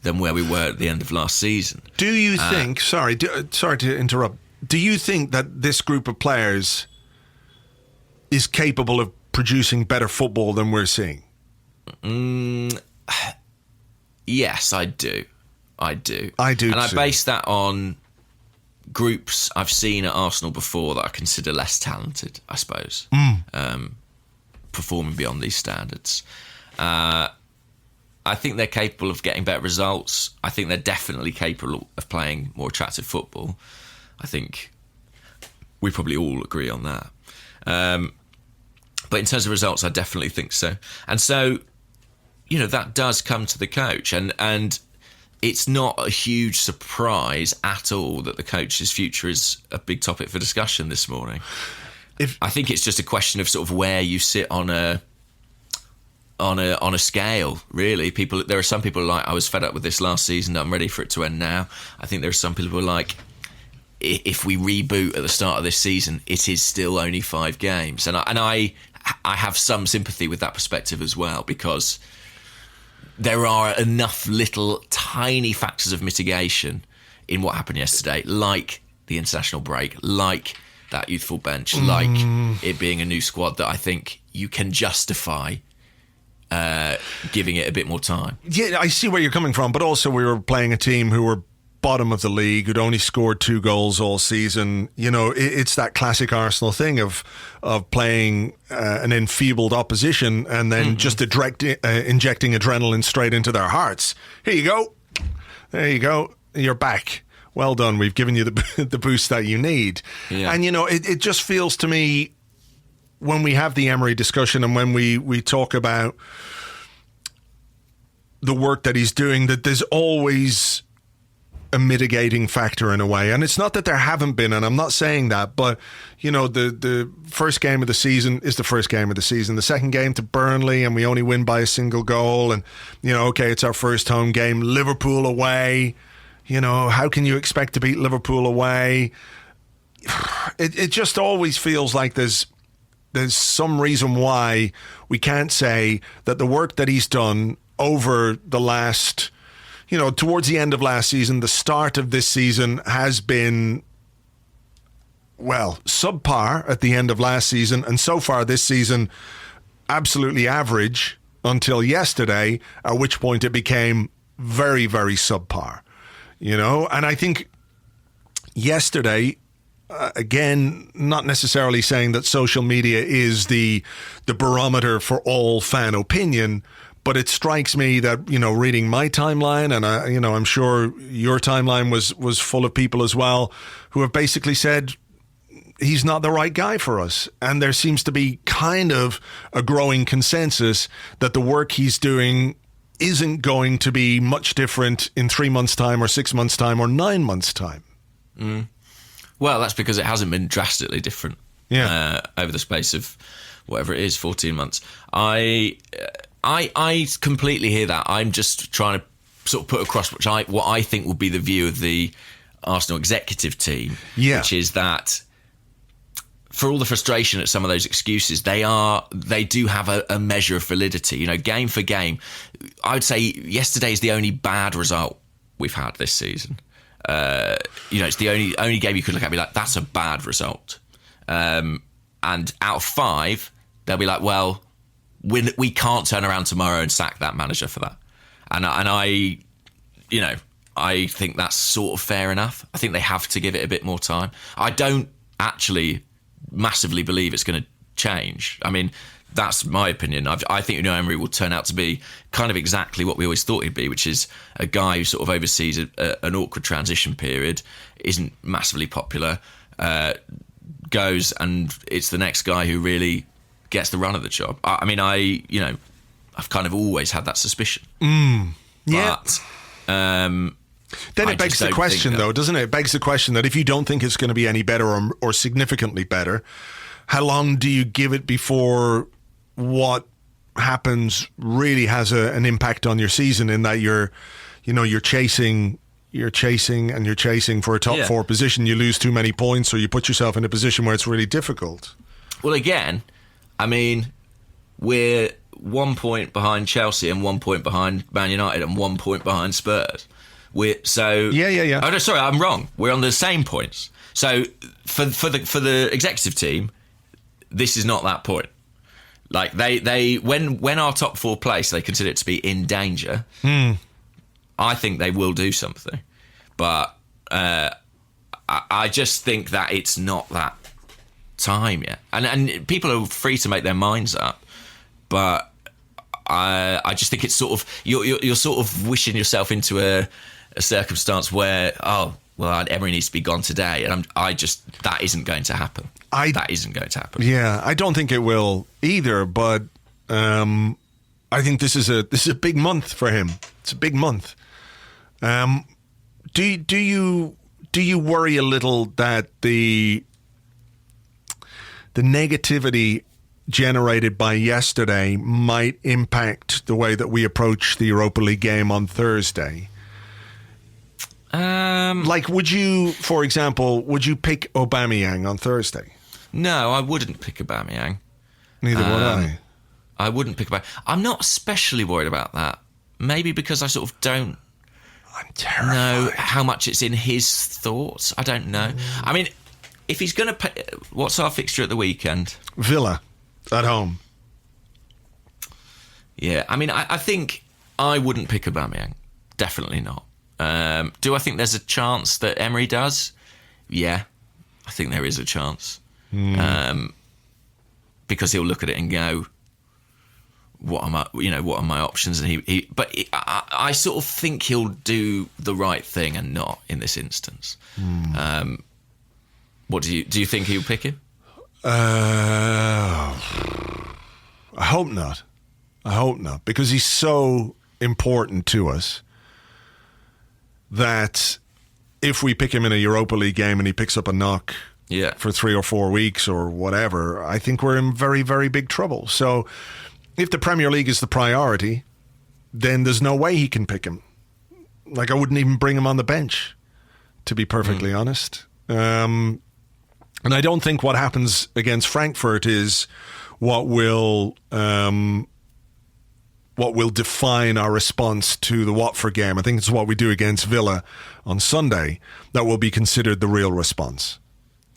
than where we were at the end of last season. Do you think, sorry to interrupt, do you think that this group of players is capable of producing better football than we're seeing? Yes, I do. I do. And too. I too. base that on groups I've seen at Arsenal before that I consider less talented, I suppose, performing beyond these standards. I think they're capable of getting better results. I think they're definitely capable of playing more attractive football. I think we probably all agree on that. But in terms of results, I definitely think so. And so, you know, that does come to the coach. And it's not a huge surprise at all that the coach's future is a big topic for discussion this morning. I think it's just a question of sort of where you sit on a scale, really. There are some people who are like, I was fed up with this last season, I'm ready for it to end now. I think there are some people who are like, if we reboot at the start of this season, it is still only 5 games. And I have some sympathy with that perspective as well, because there are enough little tiny factors of mitigation in what happened yesterday, like the international break, like that youthful bench, like it being a new squad, that I think you can justify giving it a bit more time. Yeah, I see where you're coming from, but also we were playing a team who were bottom of the league, who'd only scored 2 goals all season. You know, it's that classic Arsenal thing of playing an enfeebled opposition and then just injecting adrenaline straight into their hearts. Here you go. There you go. You're back. Well done. We've given you the boost that you need. Yeah. And, you know, it just feels to me, when we have the Emery discussion and when we talk about the work that he's doing, that there's always a mitigating factor in a way. And it's not that there haven't been, and I'm not saying that, but, you know, the first game of the season is the first game of the season. The second game to Burnley, and we only win by a single goal. And, you know, okay, it's our first home game. Liverpool away. You know, how can you expect to beat Liverpool away? It just always feels like there's some reason why we can't say that the work that he's done over the last, you know, towards the end of last season, the start of this season has been, well, subpar at the end of last season, and so far this season, absolutely average until yesterday, at which point it became very, very subpar, you know. And I think yesterday, again, not necessarily saying that social media is the barometer for all fan opinion, but it strikes me that, you know, reading my timeline, and I'm sure your timeline was full of people as well who have basically said he's not the right guy for us. And there seems to be kind of a growing consensus that the work he's doing isn't going to be much different in 3 months' time or 6 months' time or 9 months' time. Well, that's because it hasn't been drastically different over the space of whatever it is, 14 months. I completely hear that. I'm just trying to sort of put across what I think will be the view of the Arsenal executive team, which is that for all the frustration at some of those excuses, they do have a measure of validity. You know, game for game, I would say yesterday is the only bad result we've had this season. You know, it's the only game you could look at and be like, that's a bad result. And out of 5, they'll be like, well, we can't turn around tomorrow and sack that manager for that. And I think that's sort of fair enough. I think they have to give it a bit more time. I don't actually massively believe it's going to change. I mean, that's my opinion. I think Unai Emery will turn out to be kind of exactly what we always thought he'd be, which is a guy who sort of oversees an awkward transition period, isn't massively popular, goes and it's the next guy who really gets the run of the job. I mean, I've kind of always had that suspicion. Yeah. But, then it begs the question, though, doesn't it? It begs the question that if you don't think it's going to be any better or significantly better, how long do you give it before what happens really has an impact on your season, in that you're chasing for a top 4 position, you lose too many points, or you put yourself in a position where it's really difficult? Well, again, I mean, we're 1 point behind Chelsea and 1 point behind Man United and 1 point behind Spurs. Yeah. Oh no, sorry, I'm wrong. We're on the same points. So for the executive team, this is not that point. Like they when our top 4 place, they consider it to be in danger. I think they will do something, but I just think that it's not that time yet. And people are free to make their minds up, but I just think it's sort of you're sort of wishing yourself into a circumstance where Emery needs to be gone today, and that isn't going to happen. That isn't going to happen. Yeah, I don't think it will either. But I think this is a big month for him. It's a big month. Do you worry a little that the negativity generated by yesterday might impact the way that we approach the Europa League game on Thursday? Like, would you pick Aubameyang on Thursday? No, I wouldn't pick Aubameyang. Neither would I. I wouldn't pick Aubameyang. I'm not especially worried about that. Maybe because I sort of don't know how much it's in his thoughts. I don't know. I mean, if he's going to what's our fixture at the weekend? Villa at home. Yeah, I mean, I think I wouldn't pick Aubameyang. Definitely not. Do I think there's a chance that Emery does? Yeah, I think there is a chance. Because he'll look at it and go, what are my options? And I sort of think he'll do the right thing and not in this instance. What do you think he'll pick him? I hope not, because he's so important to us that if we pick him in a Europa League game and he picks up a knock for 3 or 4 weeks or whatever, I think we're in very, very big trouble. So if the Premier League is the priority, then there's no way he can pick him. Like, I wouldn't even bring him on the bench, to be perfectly honest. And I don't think what happens against Frankfurt is what will define our response to the Watford game. I think it's what we do against Villa on Sunday that will be considered the real response.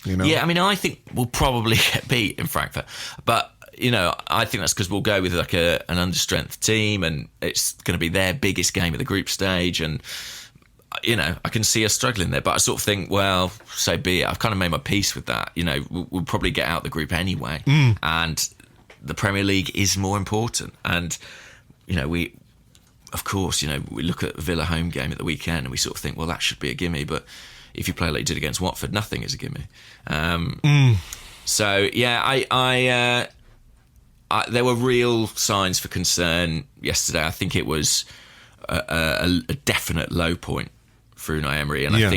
You know? Yeah, I mean, I think we'll probably get beat in Frankfurt, but I think that's because we'll go with like an understrength team, and it's going to be their biggest game of the group stage, and I can see us struggling there. But I sort of think, well, so be it. I've kind of made my peace with that. We'll probably get out the group anyway, and the Premier League is more important. And we look at Villa home game at the weekend and we sort of think, well, that should be a gimme. But if you play like you did against Watford, nothing is a gimme. So yeah, there were real signs for concern yesterday. I think it was a definite low point for Unai Emery, and Yeah.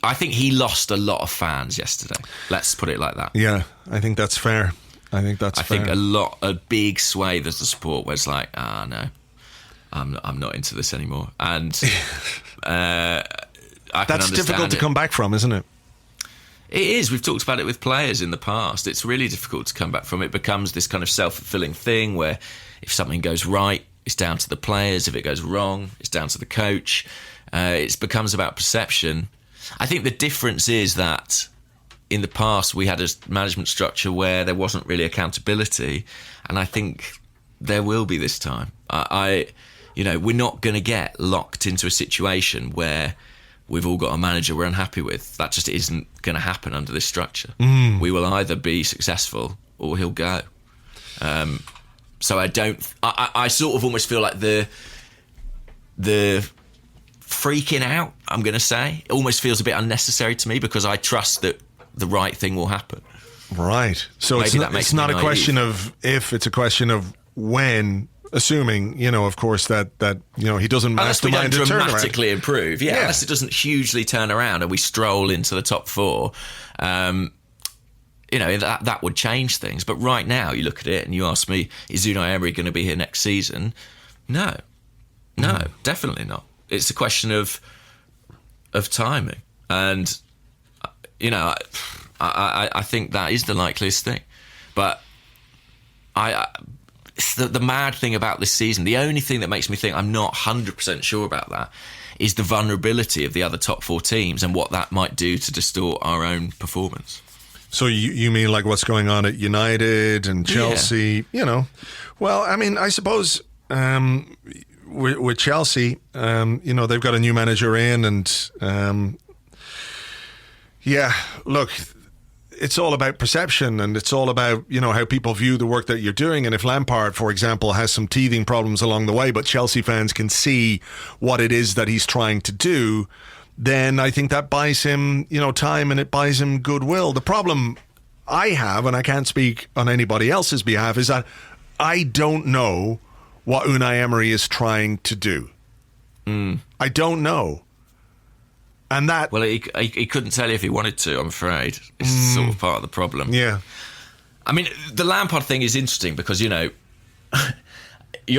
I think he lost a lot of fans yesterday. Let's put it like that. Yeah, I think that's fair. I think a big swathe of the support where it's like, no, I'm not into this anymore, and that's difficult to come back from, isn't it? It is. We've talked about it with players in the past. It's really difficult to come back from. It becomes this kind of self-fulfilling thing where if something goes right, it's down to the players. If it goes wrong, it's down to the coach. It becomes about perception. I think the difference is that in the past we had a management structure where there wasn't really accountability, and I think there will be this time. We're not going to get locked into a situation where we've all got a manager we're unhappy with. That just isn't going to happen under this structure. We will either be successful or he'll go. So I sort of almost feel like the freaking out, I'm going to say, it almost feels a bit unnecessary to me because I trust that the right thing will happen. Right. So it's not a question of if, it's a question of when, assuming, of course, that he doesn't mastermind a turnaround. Unless we don't dramatically improve. Yeah, unless it doesn't hugely turn around and we stroll into the top four, that would change things. But right now, you look at it and you ask me, is Unai Emery going to be here next season? No, definitely not. It's a question of timing. And, I think that is the likeliest thing. But the mad thing about this season, the only thing that makes me think I'm not 100% sure about that is the vulnerability of the other top four teams and what that might do to distort our own performance. So you mean like what's going on at United and Chelsea? Yeah. Well, I mean, I suppose with Chelsea, they've got a new manager in, and look, it's all about perception, and it's all about how people view the work that you're doing. And if Lampard, for example, has some teething problems along the way, but Chelsea fans can see what it is that he's trying to do, then I think that buys him, time, and it buys him goodwill. The problem I have, and I can't speak on anybody else's behalf, is that I don't know what Unai Emery is trying to do. I don't know. And that... Well, he couldn't tell you if he wanted to, I'm afraid. It's sort of part of the problem. Yeah. I mean, the Lampard thing is interesting because, you're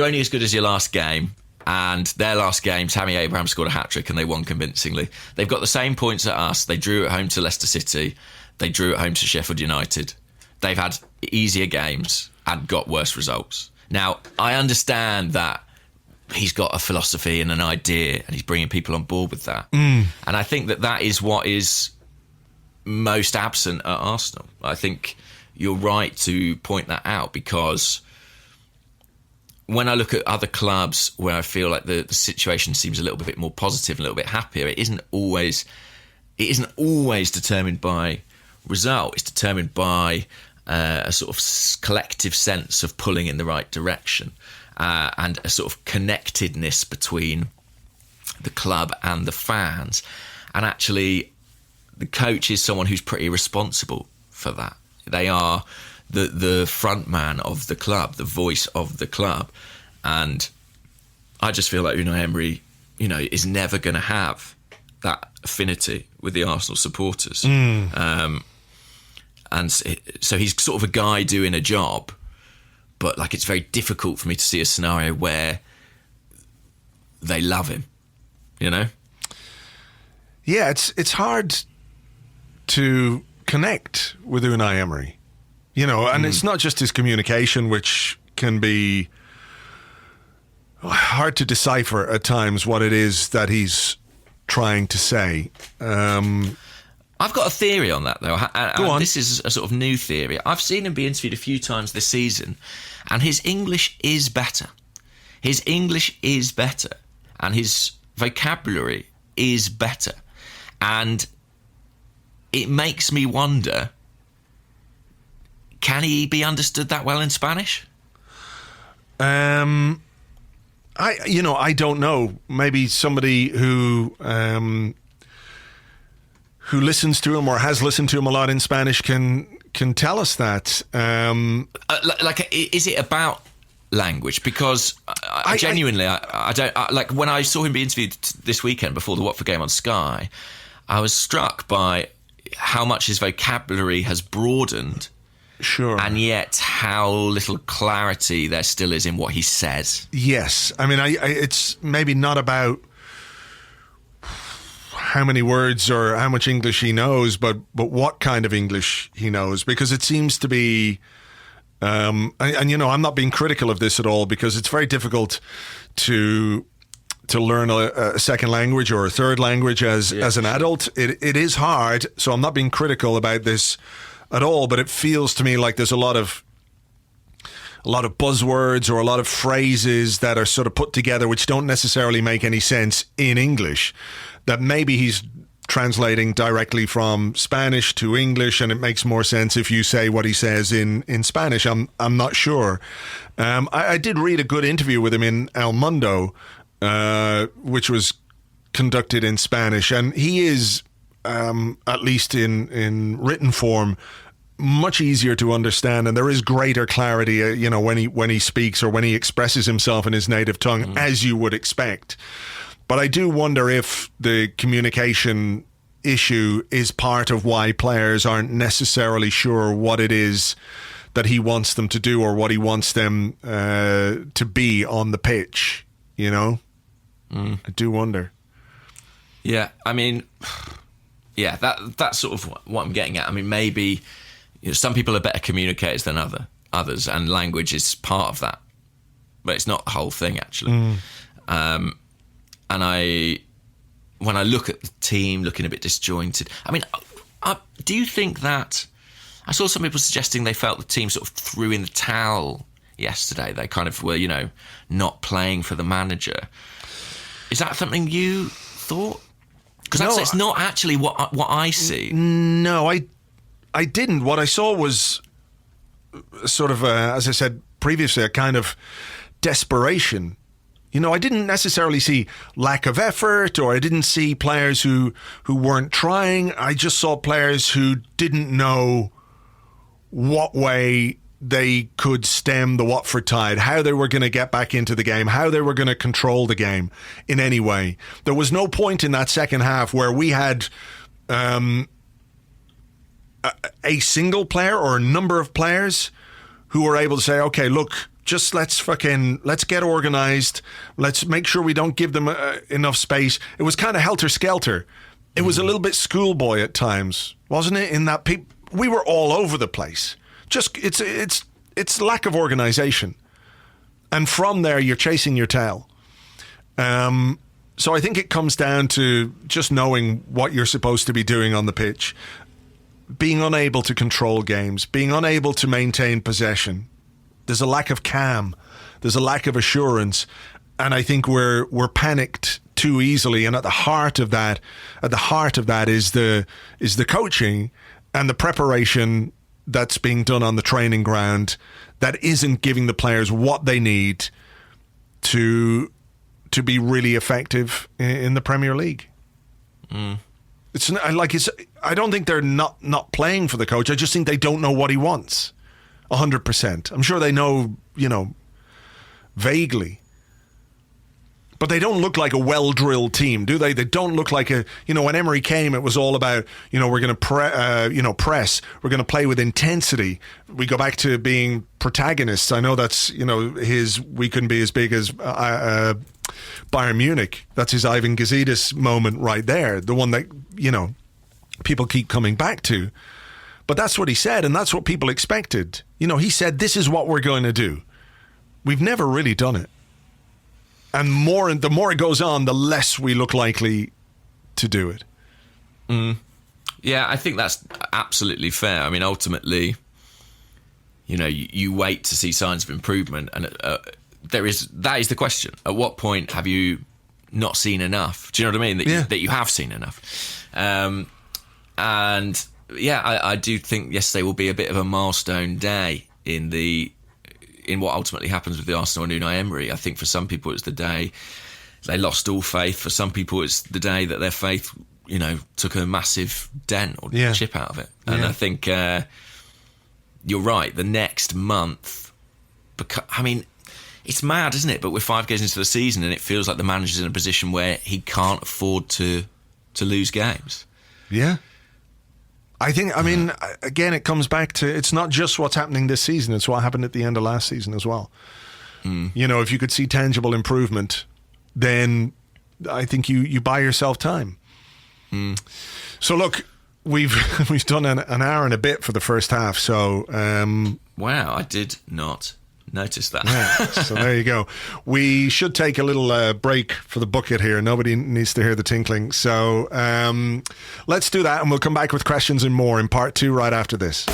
only as good as your last game. And their last game, Tammy Abraham scored a hat-trick and they won convincingly. They've got the same points at us. They drew at home to Leicester City. They drew at home to Sheffield United. They've had easier games and got worse results. Now, I understand that he's got a philosophy and an idea and he's bringing people on board with that. And I think that is what is most absent at Arsenal. I think you're right to point that out because when I look at other clubs where I feel like the situation seems a little bit more positive, a little bit happier, it isn't always determined by result. It's determined by a sort of collective sense of pulling in the right direction and a sort of connectedness between the club and the fans. And actually, the coach is someone who's pretty responsible for that. They are the front man of the club, the voice of the club. And I just feel like Unai Emery, is never going to have that affinity with the Arsenal supporters. And so he's sort of a guy doing a job, but like it's very difficult for me to see a scenario where they love him, Yeah, it's hard to connect with Unai Emery. And it's not just his communication, which can be hard to decipher at times what it is that he's trying to say. I've got a theory on that, though. Go on. This is a sort of new theory. I've seen him be interviewed a few times this season, and his English is better. His English is better, and his vocabulary is better. And it makes me wonder, can he be understood that well in Spanish? I don't know. Maybe somebody who listens to him or has listened to him a lot in Spanish can tell us that. Is it about language, because I genuinely don't like, when I saw him be interviewed this weekend before the Watford game on Sky, I was struck by how much his vocabulary has broadened. Sure. And yet how little clarity there still is in what he says. Yes. I mean, it's maybe not about how many words or how much English he knows, but what kind of English he knows, because it seems to be, and I'm not being critical of this at all, because it's very difficult to learn a second language or a third language as an adult. It is hard, so I'm not being critical about this at all, but it feels to me like there's a lot of buzzwords or a lot of phrases that are sort of put together which don't necessarily make any sense in English, that maybe he's translating directly from Spanish to English, and it makes more sense if you say what he says in Spanish. I'm not sure. I did read a good interview with him in El Mundo, which was conducted in Spanish, and he is, at least in written form, much easier to understand, and there is greater clarity, when he speaks or when he expresses himself in his native tongue, as you would expect. But I do wonder if the communication issue is part of why players aren't necessarily sure what it is that he wants them to do or what he wants them to be on the pitch, I do wonder. Yeah, I mean, yeah, that's sort of what I'm getting at. I mean, maybe some people are better communicators than others, and language is part of that, but it's not the whole thing, actually. And when I look at the team looking a bit disjointed, I mean, do you think that, I saw some people suggesting they felt the team sort of threw in the towel yesterday. They kind of were, not playing for the manager. Is that something you thought? Because it's not actually what I see. No, I didn't. What I saw was sort of, as I said previously, a kind of desperation. I didn't necessarily see lack of effort, or I didn't see players who weren't trying. I just saw players who didn't know what way they could stem the Watford tide, how they were going to get back into the game, how they were going to control the game in any way. There was no point in that second half where we had a single player or a number of players who were able to say, okay, look, just let's get organised. Let's make sure we don't give them enough space. It was kind of helter-skelter. It was a little bit schoolboy at times, wasn't it? In that we were all over the place. Just it's lack of organisation, and from there you're chasing your tail. So I think it comes down to just knowing what you're supposed to be doing on the pitch, being unable to control games, being unable to maintain possession. There's a lack of calm. There's a lack of assurance. And I think we're panicked too easily. And at the heart of that is the coaching and the preparation that's being done on the training ground that isn't giving the players what they need to be really effective in the Premier League. I don't think they're not playing for the coach. I just think they don't know what he wants 100%. I'm sure they know, vaguely. But they don't look like a well-drilled team, do they? They don't look like when Emery came, it was all about, we're going to press. We're going to play with intensity. We go back to being protagonists. I know that's, we couldn't be as big as Bayern Munich. That's his Ivan Gazidis moment right there. The one that, people keep coming back to. But that's what he said, and that's what people expected. He said, this is what we're going to do. We've never really done it. And the more it goes on, the less we look likely to do it. Yeah, I think that's absolutely fair. I mean, ultimately, you wait to see signs of improvement, and that is the question. At what point have you not seen enough? Do you know what I mean? That you have seen enough. And yeah, I do think yesterday will be a bit of a milestone day in what ultimately happens with the Arsenal and Unai Emery. I think for some people it's the day they lost all faith. For some people it's the day that their faith, took a massive dent or chip out of it. And I think you're right. The next month, It's mad, isn't it? But we're 5 games into the season and it feels like the manager's in a position where he can't afford to lose games. Yeah. I mean, again, it comes back to, it's not just what's happening this season, it's what happened at the end of last season as well. You know, if you could see tangible improvement, then I think you buy yourself time. So look, we've done an hour and a bit for the first half, so... wow, I did not notice that. Yeah, so there you go. We should take a little break for the bucket here. Nobody needs to hear the tinkling. So let's do that, and we'll come back with questions and more in part 2 right after this.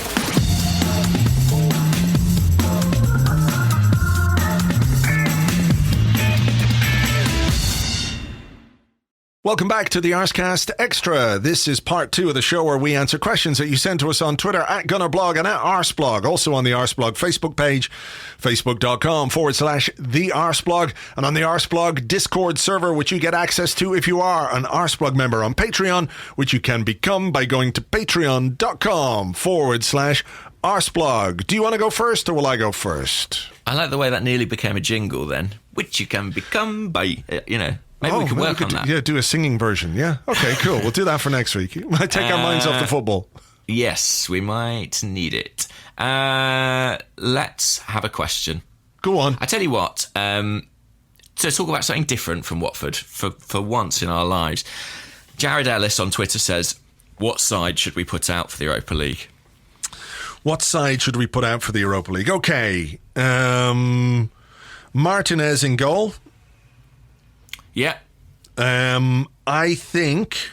Welcome back to the Arsecast Extra. This is part 2 of the show where we answer questions that you send to us on Twitter at Gunnerblog and at Arseblog. Also on the Arseblog Facebook page, facebook.com/the Arseblog. And on the Arseblog Discord server, which you get access to if you are an Arseblog member on Patreon, which you can become by going to patreon.com/Arseblog. Do you want to go first or will I go first? I like the way that nearly became a jingle then, which you can become by, Maybe we could work on that. Yeah, do a singing version. Yeah. Okay, cool. We'll do that for next week. Might take our minds off the football. Yes, we might need it. Let's have a question. Go on. I tell you what, to talk about something different from Watford for once in our lives. Jared Ellis on Twitter says, what side should we put out for the Europa League? What side should we put out for the Europa League? Okay. Martinez in goal. Yeah. I think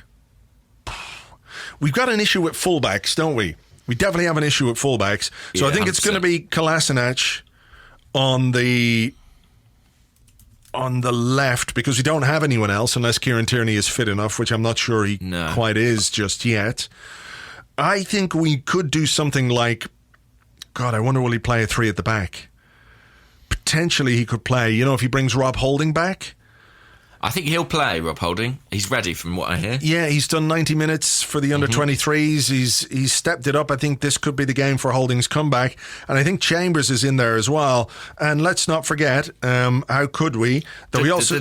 we've got an issue with fullbacks, don't we? We definitely have an issue with fullbacks. So yeah, I think it's going to be Kolasinac on the left because we don't have anyone else unless Kieran Tierney is fit enough, which I'm not sure he quite is just yet. I think we could do something like, God, I wonder will he play a 3 at the back? Potentially he could play, if he brings Rob Holding back. I think he'll play, Rob Holding. He's ready from what I hear. Yeah, he's done 90 minutes for the under-23s. He's stepped it up. I think this could be the game for Holding's comeback. And I think Chambers is in there as well. And let's not forget, how could we, that we also...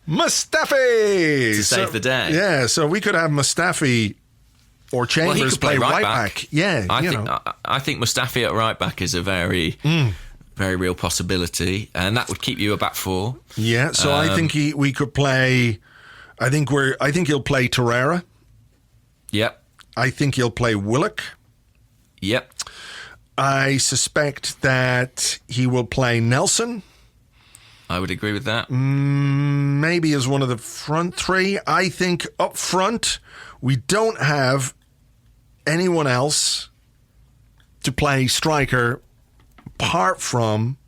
Mustafi! To save the day. Yeah, so we could have Mustafi or Chambers play right back. Yeah, I think Mustafi at right back is a very... very real possibility, and that would keep you a back 4. Yeah, so I think we could play. I think he'll play Torreira. Yep. I think he'll play Willock. Yep. I suspect that he will play Nelson. I would agree with that. Maybe as one of the front 3. I think up front we don't have anyone else to play striker apart from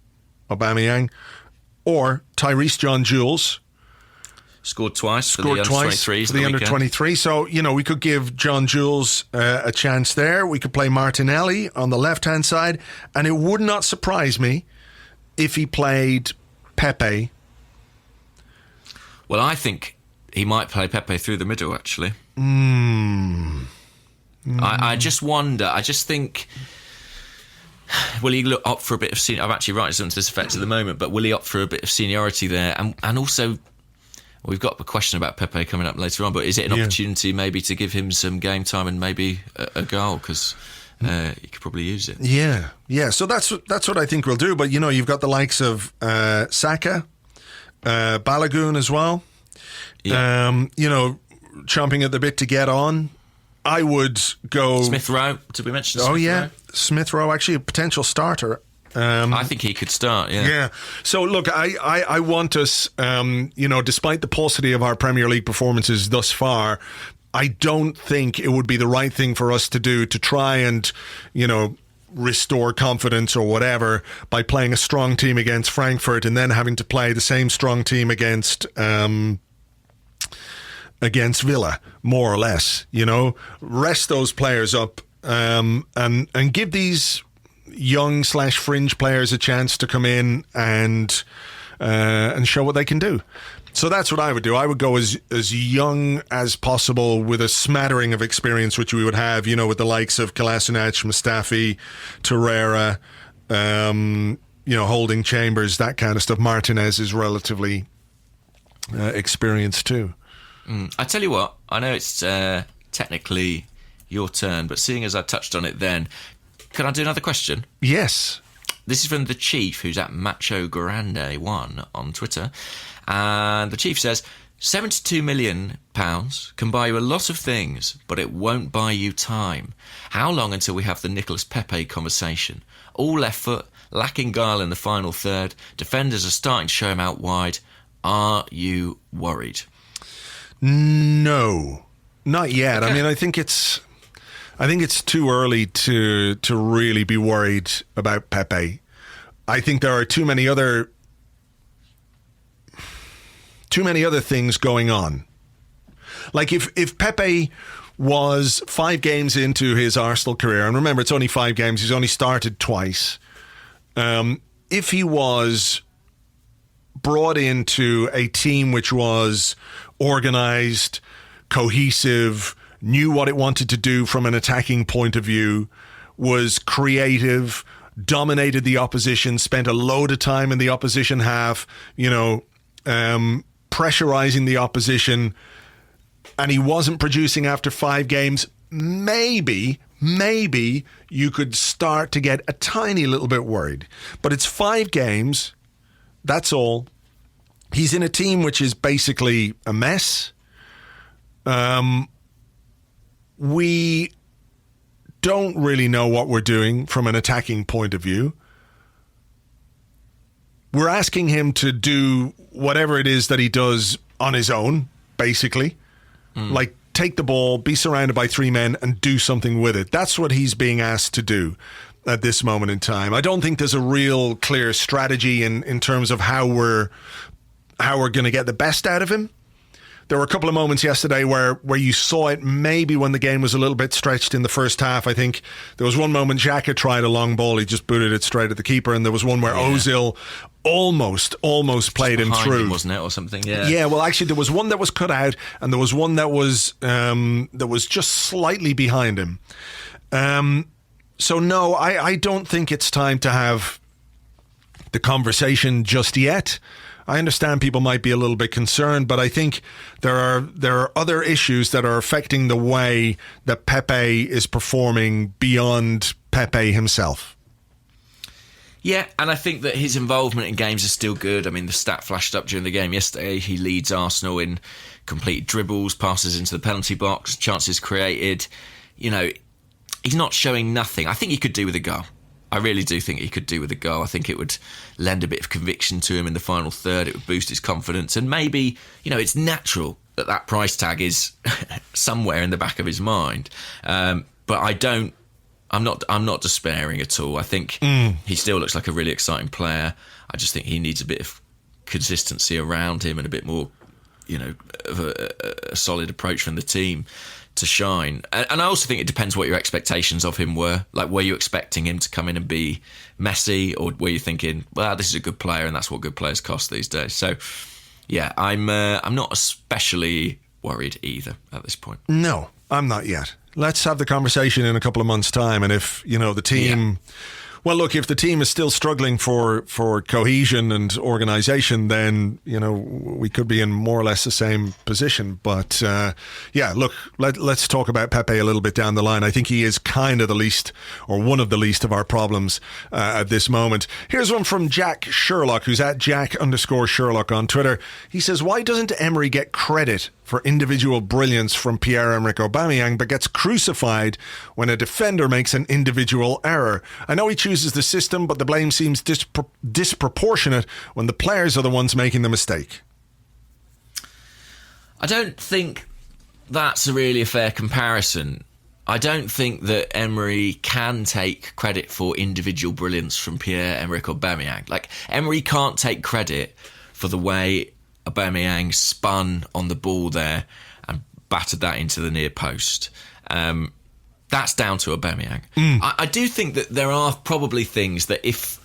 Aubameyang or Tyrese John-Jules. Scored twice for the under-23. So, we could give John-Jules a chance there. We could play Martinelli on the left-hand side. And it would not surprise me if he played Pepe. Well, I think he might play Pepe through the middle, actually. I just wonder. I just think... Will he opt for a bit of seniority? I'm actually writing something to this effect at the moment, but will he opt for a bit of seniority there? And also, we've got a question about Pepe coming up later on, but is it an opportunity maybe to give him some game time and maybe a goal? Because he could probably use it. Yeah. So that's what I think we'll do. But, you've got the likes of Saka, Balogun as well. Yeah. Chomping at the bit to get on. I would go... Smith Rowe, did we mention Smith Rowe? Oh, yeah. Smith Rowe, actually a potential starter. I think he could start, yeah. Yeah. So, look, I want us, despite the paucity of our Premier League performances thus far, I don't think it would be the right thing for us to do to try and, restore confidence or whatever by playing a strong team against Frankfurt and then having to play the same strong team against Villa, more or less, rest those players up and give these young / fringe players a chance to come in and show what they can do. So that's what I would do. I would go as young as possible with a smattering of experience, which we would have, with the likes of Kolasinac, Mustafi, Torreira, Holding Chambers, that kind of stuff. Martinez is relatively experienced too. I tell you what, I know it's technically your turn, but seeing as I touched on it then, can I do another question? Yes. This is from the Chief, who's at Macho Grande 1 on Twitter. And the Chief says, £72 million can buy you a lot of things, but it won't buy you time. How long until we have the Nicolas Pepe conversation? All left foot, lacking guile in the final third. Defenders are starting to show him out wide. Are you worried? No, not yet. Okay. I mean, I think it's too early to really be worried about Pepe. I think there are too many other things going on. Like if Pepe was 5 games into his Arsenal career, and remember it's only 5 games, he's only started twice. If he was brought into a team which was organised, cohesive, knew what it wanted to do from an attacking point of view, was creative, dominated the opposition, spent a load of time in the opposition half, pressurising the opposition, and he wasn't producing after 5 games, maybe you could start to get a tiny little bit worried. But it's 5 games, that's all. He's in a team which is basically a mess. We don't really know what we're doing from an attacking point of view. We're asking him to do whatever it is that he does on his own, basically. Like, take the ball, be surrounded by 3 men, and do something with it. That's what he's being asked to do at this moment in time. I don't think there's a real clear strategy in terms of how we're going to get the best out of him. There were a couple of moments yesterday where you saw it maybe when the game was a little bit stretched in the first half. I think there was one moment Xhaka tried a long ball. He just booted it straight at the keeper. And there was one where Ozil almost played him through. Him, wasn't it, or something? Yeah. Yeah, well, actually, there was one that was cut out and there was one that was just slightly behind him. So, no, I don't think it's time to have the conversation just yet. I understand people might be a little bit concerned, but I think there are other issues that are affecting the way that Pepe is performing beyond Pepe himself. Yeah, and I think that his involvement in games is still good. I mean, the stat flashed up during the game yesterday. He leads Arsenal in complete dribbles, passes into the penalty box, chances created. He's not showing nothing. I think he could do with a goal. I really do think he could do with a goal. I think it would lend a bit of conviction to him in the final third. It would boost his confidence. And maybe, it's natural that price tag is somewhere in the back of his mind. But I'm not despairing at all. I think he still looks like a really exciting player. I just think he needs a bit of consistency around him and a bit more, of a solid approach from the team to shine. And I also think it depends what your expectations of him were. Like, were you expecting him to come in and be Messi, or were you thinking, well, this is a good player and that's what good players cost these days? So yeah, I'm not especially worried either at this point. No, I'm not yet. Let's have the conversation in a couple of months' time, and if the team well, look, if the team is still struggling for cohesion and organisation, then, we could be in more or less the same position. But, look, let's talk about Pepe a little bit down the line. I think he is kind of the least, or one of the least of our problems at this moment. Here's one from Jack Sherlock, who's at Jack_Sherlock on Twitter. He says, why doesn't Emery get credit for individual brilliance from Pierre-Emerick Aubameyang, but gets crucified when a defender makes an individual error? I know he chooses the system, but the blame seems disproportionate when the players are the ones making the mistake. I don't think that's really a fair comparison. I don't think that Emery can take credit for individual brilliance from Pierre-Emerick Aubameyang. Like, Emery can't take credit for the way Aubameyang spun on the ball there and battered that into the near post. That's down to Aubameyang. I do think that there are probably things that if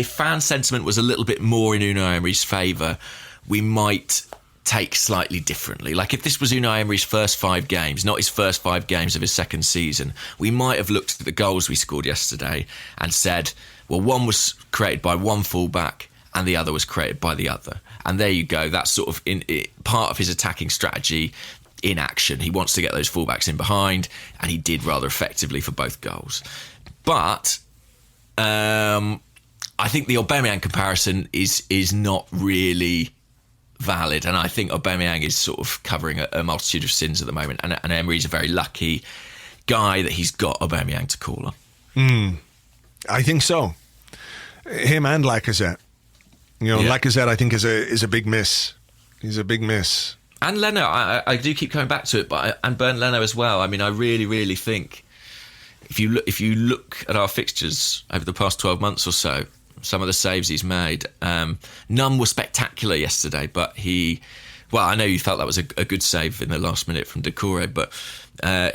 fan sentiment was a little bit more in Unai Emery's favour, we might take slightly differently. Like if this was Unai Emery's first 5 games, not his first 5 games of his second season, we might have looked at the goals we scored yesterday and said, well, one was created by one fullback and the other was created by the other. And there you go. That's sort of part of his attacking strategy in action. He wants to get those fullbacks in behind, and he did rather effectively for both goals. But I think the Aubameyang comparison is not really valid, and I think Aubameyang is sort of covering a multitude of sins at the moment, and Emery's a very lucky guy that he's got Aubameyang to call on. I think so. Him and Lacazette. Lacazette I think is a big miss. He's a big miss. And Leno, I do keep coming back to it, and Bernd Leno as well. I mean, I really, really think if you look at our fixtures over the past 12 months or so, some of the saves he's made, none were spectacular yesterday, but I know you felt that was a good save in the last minute from Decore, but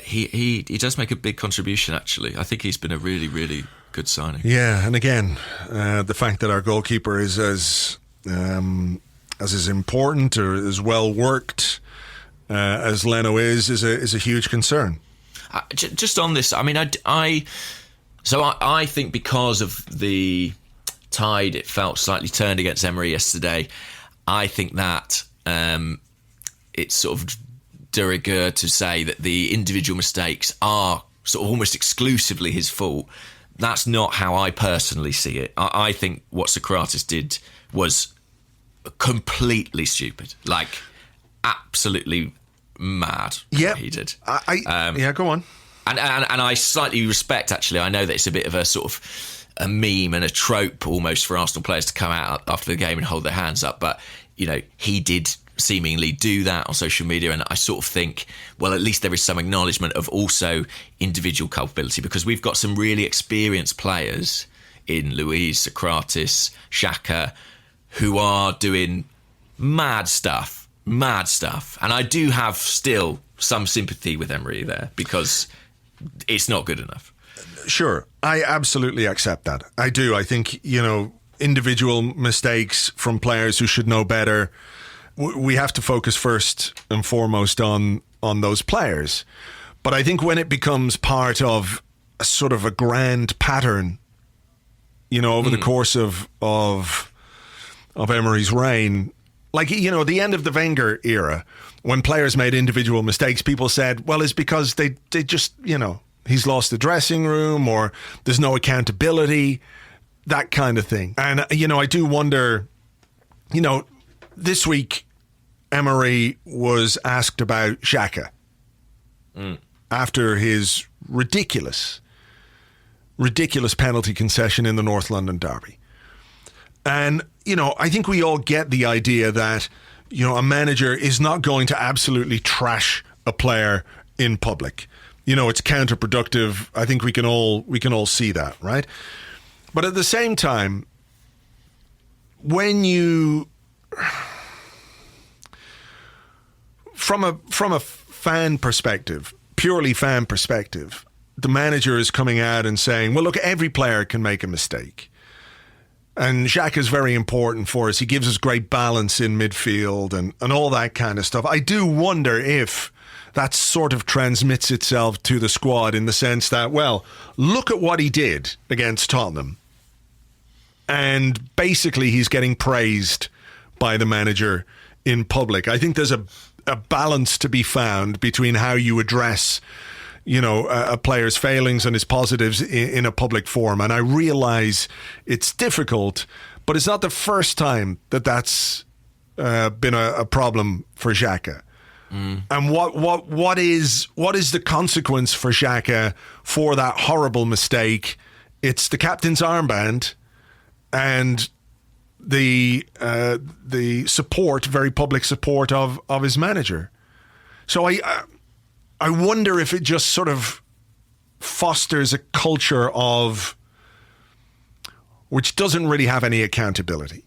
he does make a big contribution, actually. I think he's been a really, really good signing. Yeah, and again, the fact that our goalkeeper is as important or as well worked as Leno is a huge concern. Just on this, I mean, I think because of the tide it felt slightly turned against Emery yesterday, I think that it's sort of de rigueur to say that the individual mistakes are sort of almost exclusively his fault. That's not how I personally see it. I think what Socrates did was completely stupid, like absolutely mad. Yeah, he did. Go on. And I slightly respect, actually. I know that it's a bit of a sort of a meme and a trope almost for Arsenal players to come out after the game and hold their hands up, but he did seemingly do that on social media, and I sort of think, well, at least there is some acknowledgement of also individual culpability, because we've got some really experienced players in Luiz, Socrates, Xhaka, who are doing mad stuff, and I do have still some sympathy with Emery there, because it's not good enough. Sure, I absolutely accept that. I do. I think, individual mistakes from players who should know better, we have to focus first and foremost on those players. But I think when it becomes part of a sort of a grand pattern, over the course of Emery's reign, like, the end of the Wenger era, when players made individual mistakes, people said, well, it's because they just, he's lost the dressing room, or there's no accountability, that kind of thing. And, I do wonder, this week, Emery was asked about Xhaka after his ridiculous penalty concession in the North London derby. And, I think we all get the idea that, a manager is not going to absolutely trash a player in public. It's counterproductive. I think we can all see that, right? But at the same time, when you, from a fan perspective, purely fan perspective, the manager is coming out and saying, well, look, every player can make a mistake. And Xhaka is very important for us. He gives us great balance in midfield and all that kind of stuff. I do wonder if that sort of transmits itself to the squad, in the sense that, well, look at what he did against Tottenham. And basically he's getting praised by the manager in public. I think there's a balance to be found between how you address, a player's failings and his positives in a public forum. And I realise it's difficult, but it's not the first time that's been a problem for Xhaka. And what is the consequence for Xhaka for that horrible mistake? It's the captain's armband and the support, very public support of his manager. So I wonder if it just sort of fosters a culture which doesn't really have any accountability.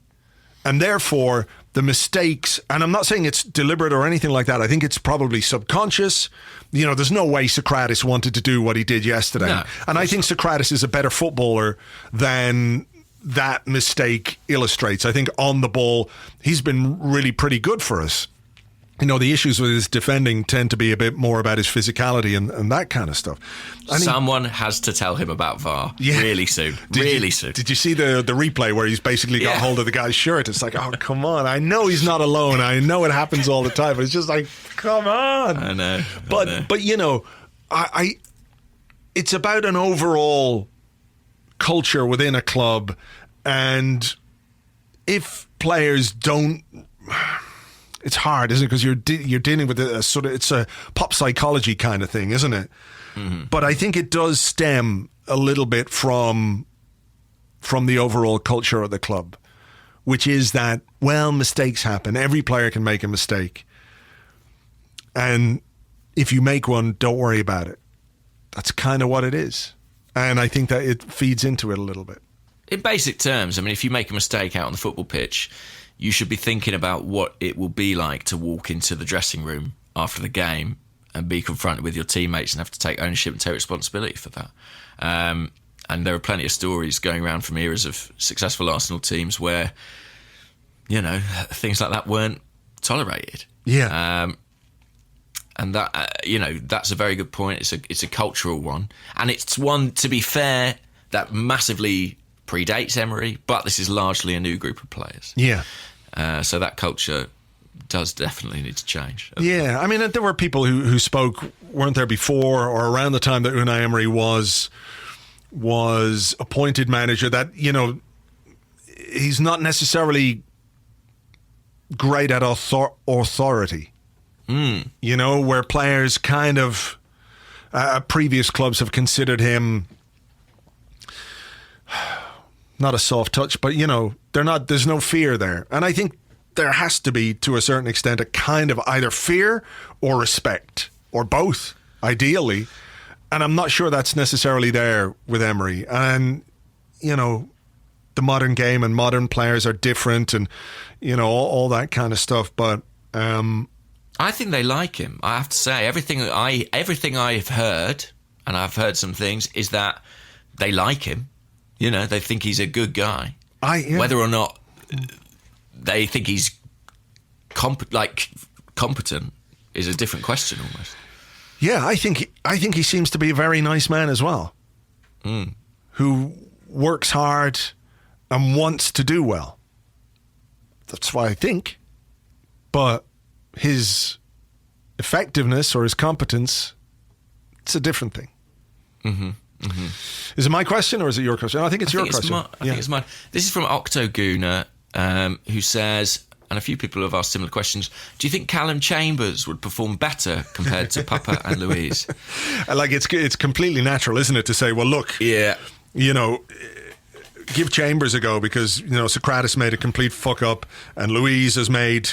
And therefore, the mistakes, and I'm not saying it's deliberate or anything like that, I think it's probably subconscious. There's no way Socrates wanted to do what he did yesterday. No, and I think Socrates is a better footballer than that mistake illustrates. I think on the ball, he's been really pretty good for us. the issues with his defending tend to be a bit more about his physicality and that kind of stuff. Someone has to tell him about VAR really soon. Soon. Did you see the replay where he's basically got hold of the guy's shirt? It's like, oh, come on. I know he's not alone. I know it happens all the time. But it's just like, come on. I know. But I it's about an overall culture within a club. And if players don't... It's hard, isn't it? Because you're dealing with it's a pop psychology kind of thing, isn't it? Mm-hmm. But I think it does stem a little bit from the overall culture of the club, which is that, well, mistakes happen. Every player can make a mistake. And if you make one, don't worry about it. That's kind of what it is. And I think that it feeds into it a little bit. In basic terms, I mean, if you make a mistake out on the football pitch, you should be thinking about what it will be like to walk into the dressing room after the game and be confronted with your teammates and have to take ownership and take responsibility for that. And there are plenty of stories going around from eras of successful Arsenal teams where, things like that weren't tolerated. Yeah. And that, that's a very good point. It's a cultural one. And it's one, to be fair, that massively predates Emery, but this is largely a new group of players. Yeah. So that culture does definitely need to change. Yeah, I mean, there were people who spoke, weren't there, before or around the time that Unai Emery was appointed manager, that, he's not necessarily great at authority. Where players kind of, previous clubs have considered him not a soft touch, but there's no fear there. And I think there has to be, to a certain extent, a kind of either fear or respect, or both, ideally. And I'm not sure that's necessarily there with Emery. And, the modern game and modern players are different and, all that kind of stuff. But I think they like him. I have to say, everything I've heard, and I've heard some things, is that they like him. They think he's a good guy. Whether or not they think he's competent is a different question almost. Yeah, I think he seems to be a very nice man as well, who works hard and wants to do well. That's what I think. But his effectiveness or his competence, it's a different thing. Mm-hmm. Mm-hmm. Is it my question or is it your question? I think it's your question. I think it's mine. This is from Octogooner, who says, and a few people have asked similar questions, do you think Calum Chambers would perform better compared to Pepe and Luiz? It's completely natural, isn't it, to say, well, look, give Chambers a go because, Socrates made a complete fuck up and Luiz has made...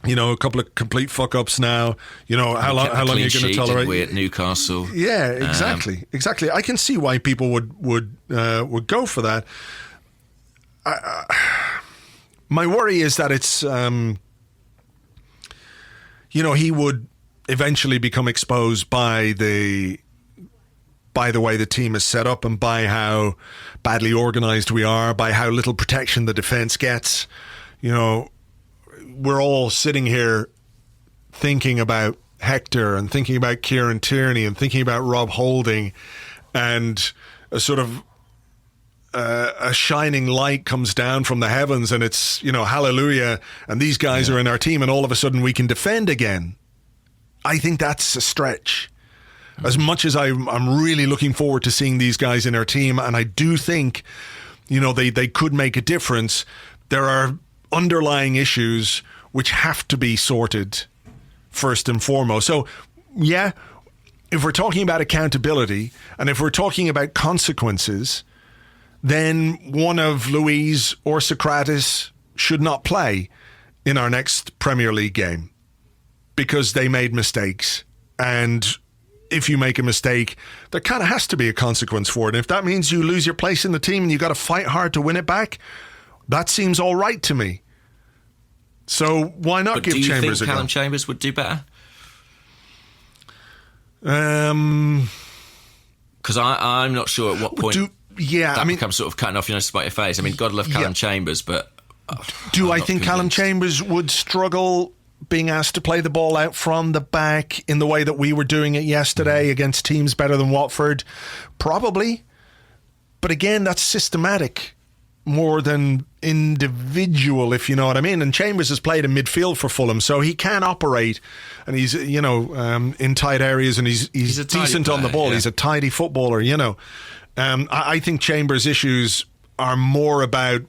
a couple of complete fuck-ups now. How long are you going to tolerate? We're at Newcastle. Yeah, exactly. I can see why people would go for that. My worry is that it's, he would eventually become exposed by the way the team is set up and by how badly organised we are, by how little protection the defence gets. We're all sitting here thinking about Hector and thinking about Kieran Tierney and thinking about Rob Holding, and a sort of a shining light comes down from the heavens and it's, hallelujah, and these guys are in our team and all of a sudden we can defend again. I think that's a stretch. As much as I'm really looking forward to seeing these guys in our team, and I do think, they could make a difference, there are underlying issues which have to be sorted first and foremost. So, yeah, if we're talking about accountability and if we're talking about consequences, then one of Luiz or Socrates should not play in our next Premier League game because they made mistakes. And if you make a mistake, there kind of has to be a consequence for it. And if that means you lose your place in the team and you got to fight hard to win it back, that seems all right to me. So why not give Chambers a go? Do you think Calum Chambers would do better? Because I'm not sure at what point becomes sort of cutting off your nose to spite your face. I mean, God love Calum Chambers, but... I think Calum Chambers would struggle being asked to play the ball out from the back in the way that we were doing it yesterday against teams better than Watford? Probably. But again, that's systematic more than individual, if you know what I mean. And Chambers has played in midfield for Fulham, so he can operate, and he's, in tight areas, and he's decent on the ball. Yeah. He's a tidy footballer, I think Chambers' issues are more about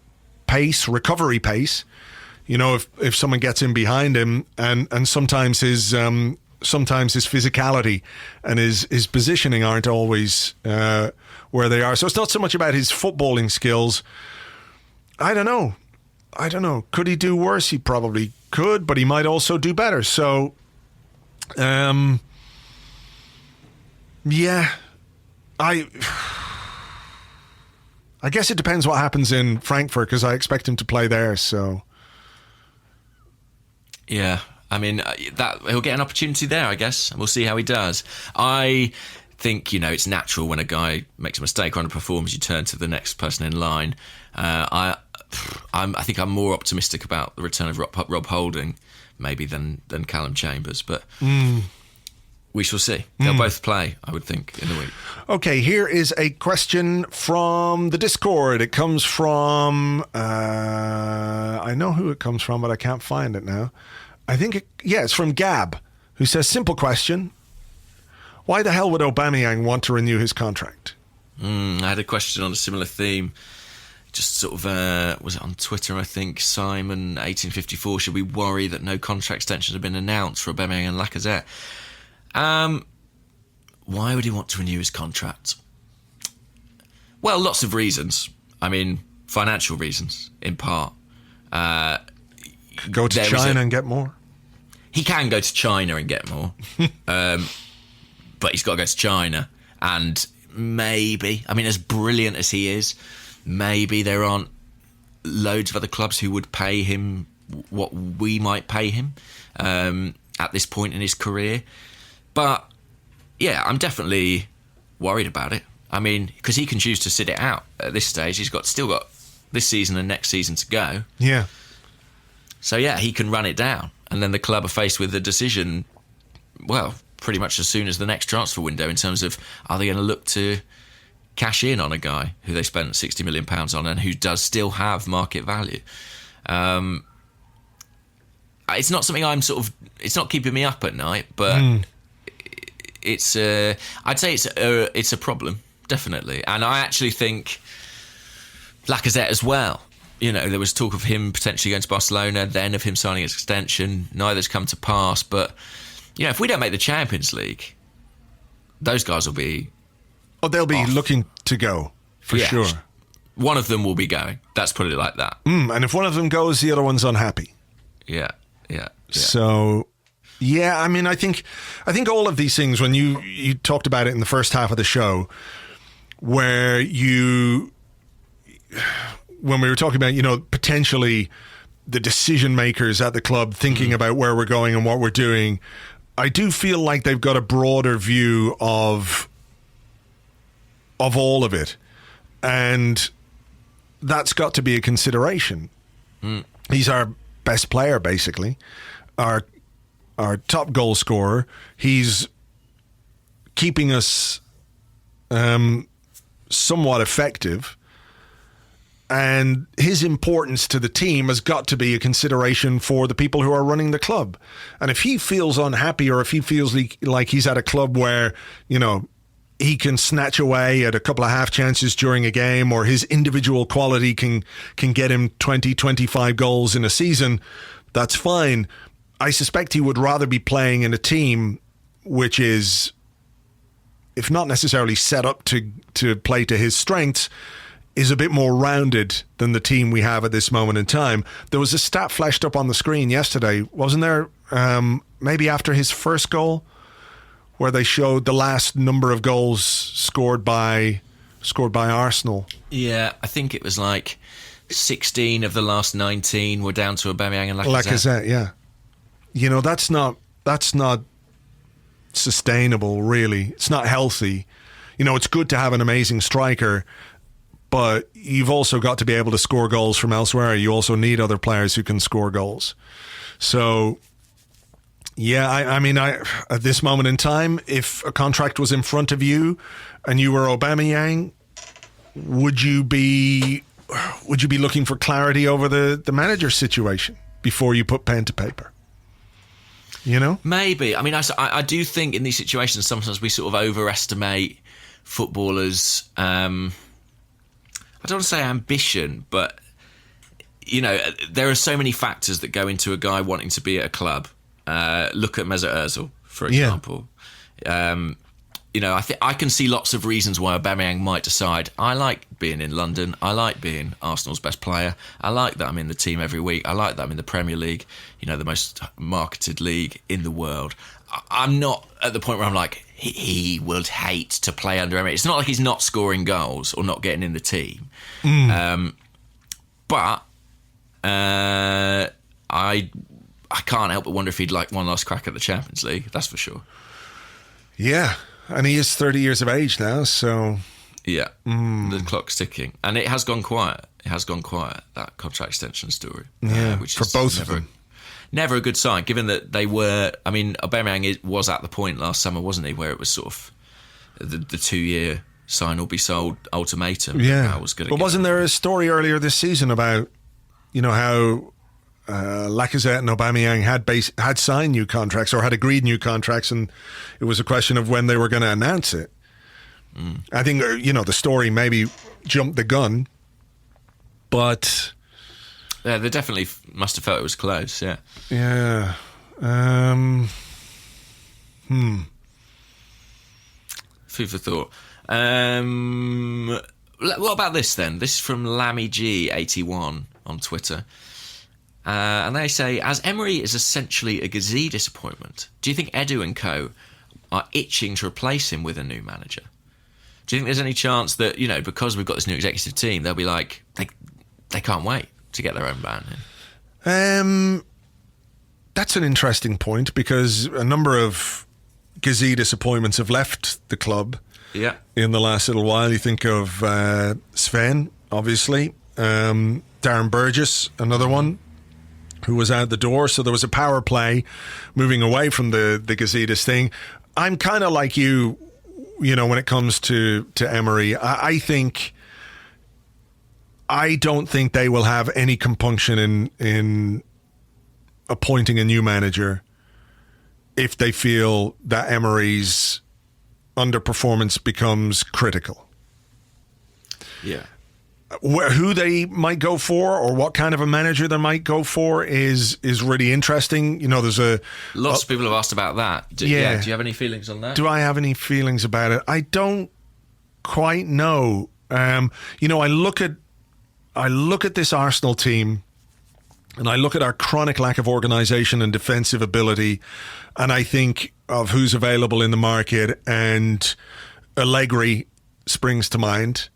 pace, recovery pace. If someone gets in behind him, and sometimes his physicality and his positioning aren't always where they are. So it's not so much about his footballing skills. I don't know. Could he do worse? He probably could, but he might also do better. So, I guess it depends what happens in Frankfurt, because I expect him to play there. So, yeah, I mean that he'll get an opportunity there, I guess, and we'll see how he does. I think it's natural when a guy makes a mistake or underperforms, you turn to the next person in line. I think I'm more optimistic about the return of Rob Holding maybe than Calum Chambers, but we shall see. They'll both play, I would think, in the week. Okay, here is a question from the Discord. It comes from I know who it comes from, but I can't find it now. I think it's from Gab, who says, simple question: why the hell would Aubameyang want to renew his contract? I had a question on a similar theme. Just sort of, was it on Twitter, I think, Simon 1854, should we worry that no contract extensions have been announced for Aubameyang and Lacazette? Why would he want to renew his contract? Well, lots of reasons. I mean, financial reasons, in part. Go to China and get more? He can go to China and get more. But he's got to go to China. And maybe, I mean, as brilliant as he is, maybe there aren't loads of other clubs who would pay him what we might pay him at this point in his career. But, yeah, I'm definitely worried about it. I mean, because he can choose to sit it out at this stage. He's still got this season and next season to go. Yeah. So, yeah, he can run it down. And then the club are faced with the decision, well, pretty much as soon as the next transfer window, in terms of, are they going to look to cash in on a guy who they spent £60 million on and who does still have market value? It's not something it's not keeping me up at night, but I'd say it's a problem, definitely. And I actually think Lacazette as well. There was talk of him potentially going to Barcelona, then of him signing his extension. Neither's come to pass, but if we don't make the Champions League, those guys will be they'll be off. Looking to go, for sure. One of them will be going. Let's put it like that. And if one of them goes, the other one's unhappy. Yeah. So, yeah, I mean, I think all of these things, when you talked about it in the first half of the show, where when we were talking about, potentially the decision makers at the club thinking about where we're going and what we're doing, I do feel like they've got a broader view of all of it. And that's got to be a consideration. He's our best player, basically. Our top goal scorer. He's keeping us somewhat effective. And his importance to the team has got to be a consideration for the people who are running the club. And if he feels unhappy, or if he feels like he's at a club where, he can snatch away at a couple of half chances during a game, or his individual quality can get him 20, 25 goals in a season, that's fine. I suspect he would rather be playing in a team which is, if not necessarily set up to play to his strengths, is a bit more rounded than the team we have at this moment in time. There was a stat flashed up on the screen yesterday, wasn't there? Maybe after his first goal, where they showed the last number of goals scored by Arsenal. Yeah, I think it was like 16 of the last 19 were down to Aubameyang and Lacazette. Yeah. That's not sustainable, really. It's not healthy. It's good to have an amazing striker, but you've also got to be able to score goals from elsewhere. You also need other players who can score goals. So, Yeah, I mean, at this moment in time, if a contract was in front of you and you were Aubameyang, would you be looking for clarity over the manager situation before you put pen to paper? You know? Maybe. I mean, I do think in these situations sometimes we sort of overestimate footballers', I don't want to say ambition, but, you know, there are so many factors that go into a guy wanting to be at a club. Look at Mesut Ozil, for example. Yeah. You know, I can see lots of reasons why Aubameyang might decide, I like being in London, I like being Arsenal's best player, I like that I'm in the team every week, I like that I'm in the Premier League, you know, the most marketed league in the world. I'm not at the point where I'm like, he would hate to play under Emery. It's not like he's not scoring goals or not getting in the team. But I can't help but wonder if he'd like one last crack at the Champions League, that's for sure. Yeah, and he is 30 years of age now, so... Yeah, the clock's ticking. And it has gone quiet. That contract extension story. Yeah, which for is both of them. Never a good sign, given that they were... I mean, Aubameyang was at the point last summer, wasn't he, where it was sort of the 2-year sign or be sold ultimatum. Yeah, was gonna but wasn't there a story earlier this season about, you know, how... Lacazette and Aubameyang had signed new contracts or had agreed new contracts, and it was a question of when they were going to announce it. I think, you know, the story maybe jumped the gun, but yeah, they definitely must have felt it was close. Yeah. Yeah. Food for thought. What about this then? This is from LammyG81 on Twitter. And they say, as Emery is essentially a Gazee disappointment, do you think Edu and co are itching to replace him with a new manager? Do you think there's any chance that, you know, because we've got this new executive team, they'll be like, they can't wait to get their own man in? That's an interesting point, because a number of Gazee disappointments have left the club in the last little while. You think of Sven, obviously, Darren Burgess, another one, who was out the door. So there was a power play moving away from the Gazidis thing. I'm kind of like you know, when it comes to Emery. I don't think they will have any compunction in appointing a new manager if they feel that Emery's underperformance becomes critical. Yeah. Who they might go for, or what kind of a manager they might go for, is really interesting. You know, there's lots of people have asked about that. Do you have any feelings on that? Do I have any feelings about it? I don't quite know. You know, I look at this Arsenal team, and I look at our chronic lack of organisation and defensive ability, and I think of who's available in the market, and Allegri springs to mind.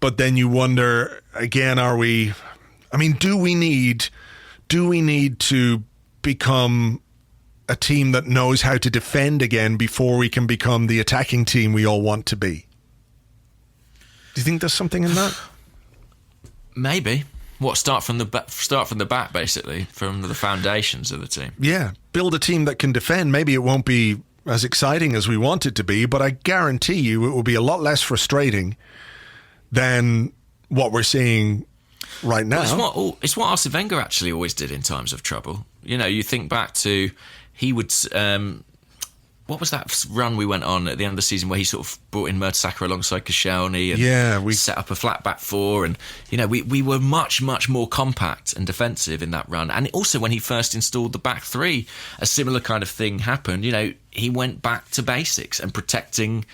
But then you wonder again, do we need to become a team that knows how to defend again before we can become the attacking team we all want to be? Do you think there's something in that? Maybe. Start from the back, basically, from the foundations of the team. Yeah, build a team that can defend. Maybe it won't be as exciting as we want it to be, but I guarantee you it will be a lot less frustrating than what we're seeing right now. Well, it's what Arsene Wenger actually always did in times of trouble. You know, you think back to, he would... what was that run we went on at the end of the season where he sort of brought in Mertesacker alongside Koscielny and we set up a flat back four, and, you know, we were much, much more compact and defensive in that run. And also when he first installed the back three, a similar kind of thing happened. You know, he went back to basics and protecting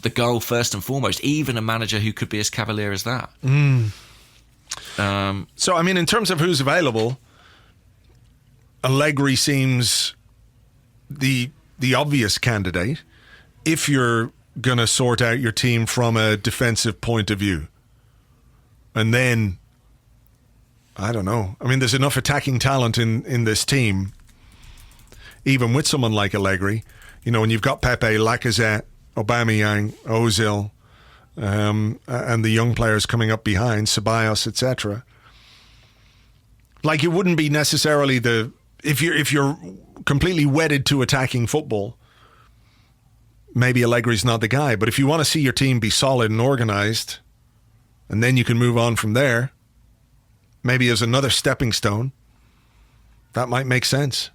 the goal first and foremost, even a manager who could be as cavalier as that. So, I mean, in terms of who's available, Allegri seems the obvious candidate if you're going to sort out your team from a defensive point of view. And then, I don't know. I mean, there's enough attacking talent in this team, even with someone like Allegri. You know, when you've got Pepe, Lacazette, Aubameyang, Ozil, and the young players coming up behind, Ceballos, etc. Like, it wouldn't be necessarily if you're completely wedded to attacking football, maybe Allegri's not the guy. But if you want to see your team be solid and organised, and then you can move on from there, maybe as another stepping stone, that might make sense.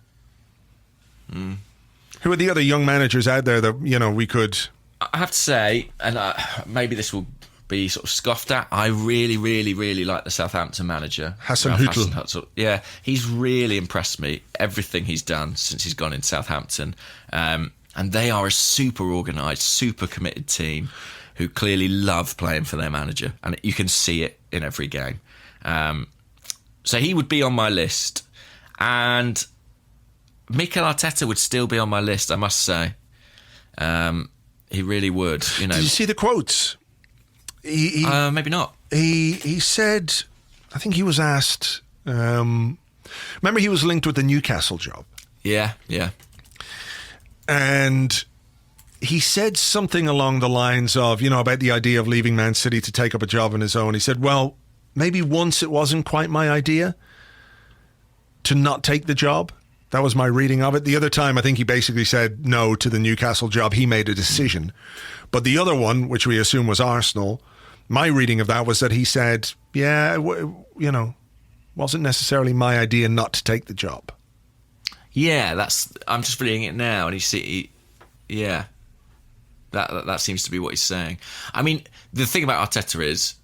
Who are the other young managers out there that, we could... I have to say, and maybe this will be sort of scoffed at, I really, really, really like the Southampton manager. Hasenhüttl. Yeah, he's really impressed me, everything he's done since he's gone in Southampton. And they are a super organised, super committed team who clearly love playing for their manager. And you can see it in every game. So he would be on my list. And Mikel Arteta would still be on my list, I must say. He really would. Did you see the quotes? Maybe not. He said, I think he was asked, remember he was linked with the Newcastle job? Yeah. And he said something along the lines of, about the idea of leaving Man City to take up a job on his own. He said, well, maybe once it wasn't quite my idea to not take the job. That was my reading of it. The other time, I think he basically said no to the Newcastle job. He made a decision. But the other one, which we assume was Arsenal, my reading of that was that he said, wasn't necessarily my idea not to take the job. Yeah, I'm just reading it now, and that seems to be what he's saying. I mean, the thing about Arteta is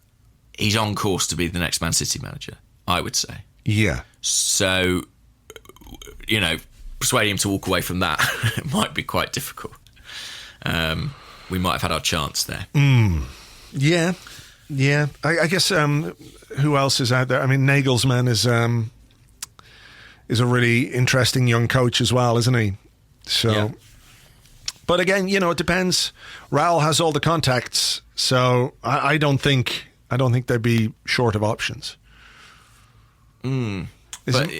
he's on course to be the next Man City manager, I would say. Yeah. So, persuading him to walk away from that might be quite difficult. We might have had our chance there. Yeah. I guess who else is out there? I mean, Nagelsmann is a really interesting young coach as well, isn't he? So, yeah. But again, it depends. Raul has all the contacts, so I don't think they'd be short of options. But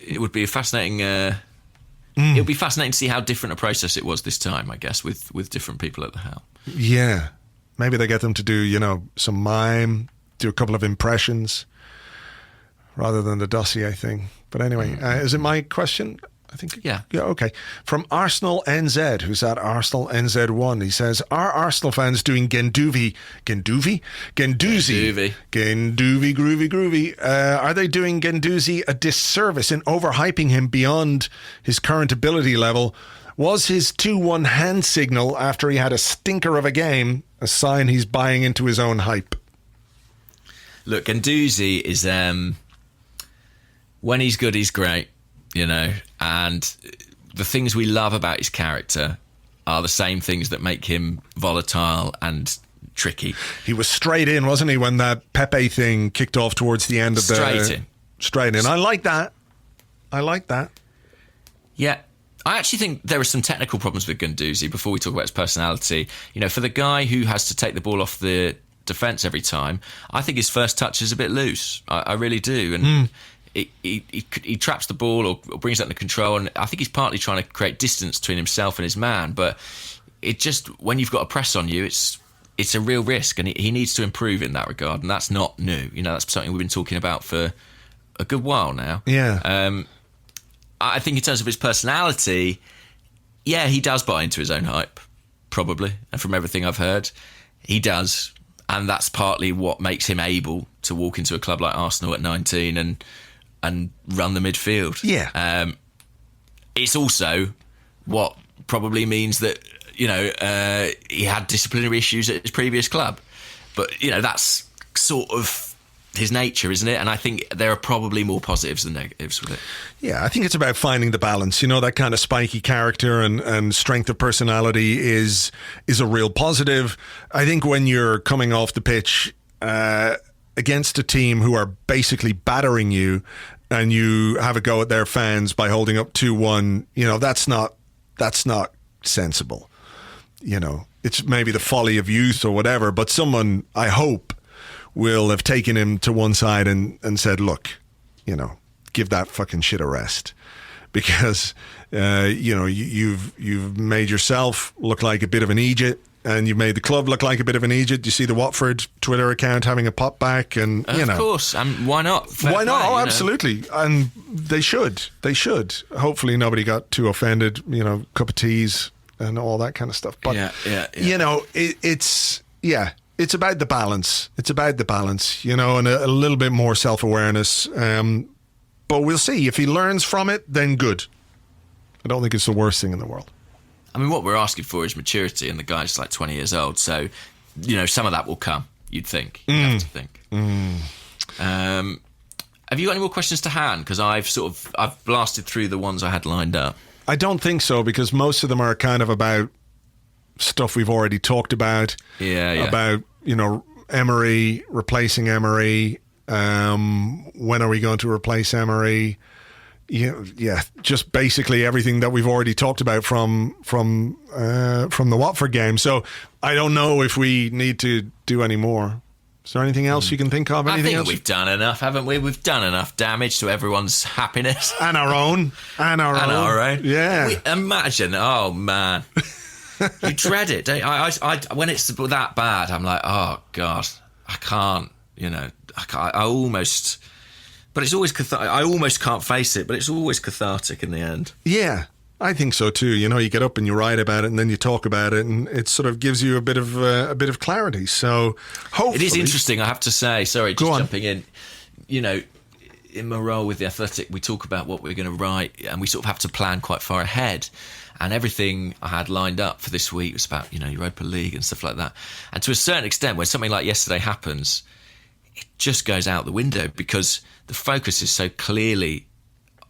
it would be a fascinating. It would be fascinating to see how different a process it was this time, I guess, with different people at the helm. Yeah, maybe they get them to do some mime, do a couple of impressions, rather than the dossier thing. But anyway, is it my question? I think. Yeah. Yeah, okay. From Arsenal NZ, who's at Arsenal NZ1, he says, are Arsenal fans doing Genduzi, groovy? Are they doing Genduzi a disservice in overhyping him beyond his current ability level? Was his 2-1 hand signal after he had a stinker of a game a sign he's buying into his own hype? Look, Genduzi is, when he's good, he's great. And the things we love about his character are the same things that make him volatile and tricky. He was straight in, wasn't he, when that Pepe thing kicked off towards the end of Straight in. I like that. Yeah. I actually think there are some technical problems with Guendouzi before we talk about his personality. For the guy who has to take the ball off the defence every time, I think his first touch is a bit loose. I really do. And he traps the ball or brings that under control, and I think he's partly trying to create distance between himself and his man, but it just, when you've got a press on you, it's a real risk, and he needs to improve in that regard, and that's not new. That's something we've been talking about for a good while now. Yeah. I think in terms of his personality, yeah, he does buy into his own hype, probably, and from everything I've heard, he does, and that's partly what makes him able to walk into a club like Arsenal at 19 and run the midfield. Yeah. It's also what probably means that, he had disciplinary issues at his previous club. But, that's sort of his nature, isn't it? And I think there are probably more positives than negatives with it. Yeah, I think it's about finding the balance. That kind of spiky character and strength of personality is a real positive. I think when you're coming off the pitch against a team who are basically battering you, and you have a go at their fans by holding up 2-1, that's not sensible. It's maybe the folly of youth or whatever, but someone, I hope, will have taken him to one side and said, look, give that fucking shit a rest. Because, you've made yourself look like a bit of an idiot, and you made the club look like a bit of an Egypt. You see the Watford Twitter account having a pop back, and of course, why not? Why not? Oh, absolutely, and they should. Hopefully, nobody got too offended. Cup of teas and all that kind of stuff. But it's about the balance. It's about the balance, and a little bit more self-awareness. But we'll see. If he learns from it, then good. I don't think it's the worst thing in the world. I mean, what we're asking for is maturity, and the guy's like 20 years old. So, some of that will come, you'd think. You'd have to think. Have you got any more questions to hand? Because I've blasted through the ones I had lined up. I don't think so, because most of them are kind of about stuff we've already talked about. Yeah. About, Emery, replacing Emery. When are we going to replace Emery? Just basically everything that we've already talked about from the Watford game. So I don't know if we need to do any more. Is there anything else you can think of? Anything else? We've done enough, haven't we? We've done enough damage to everyone's happiness. And our own. Yeah. Imagine, oh man. You dread it, don't you? I when it's that bad, I'm like, oh God, I can't, I almost... But it's always cathartic. I almost can't face it, but it's always cathartic in the end. Yeah, I think so too. You get up and you write about it, and then you talk about it, and it sort of gives you a bit of clarity. So hopefully, it is interesting. I have to say, sorry, just jumping in. In my role with the Athletic, we talk about what we're going to write, and we sort of have to plan quite far ahead. And everything I had lined up for this week was about Europa League and stuff like that. And to a certain extent, when something like yesterday happens, it just goes out the window because the focus is so clearly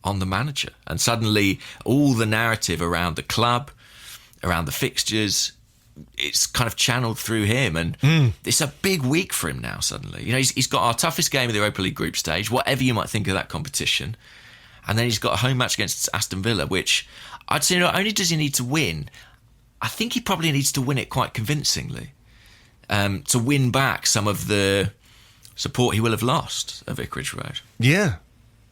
on the manager. And suddenly all the narrative around the club, around the fixtures, it's kind of channeled through him. And it's a big week for him now suddenly. He's got our toughest game of the Europa League group stage, whatever you might think of that competition. And then he's got a home match against Aston Villa, which I'd say not only does he need to win, I think he probably needs to win it quite convincingly to win back some of the support he will have lost at Vicarage Road. Yeah.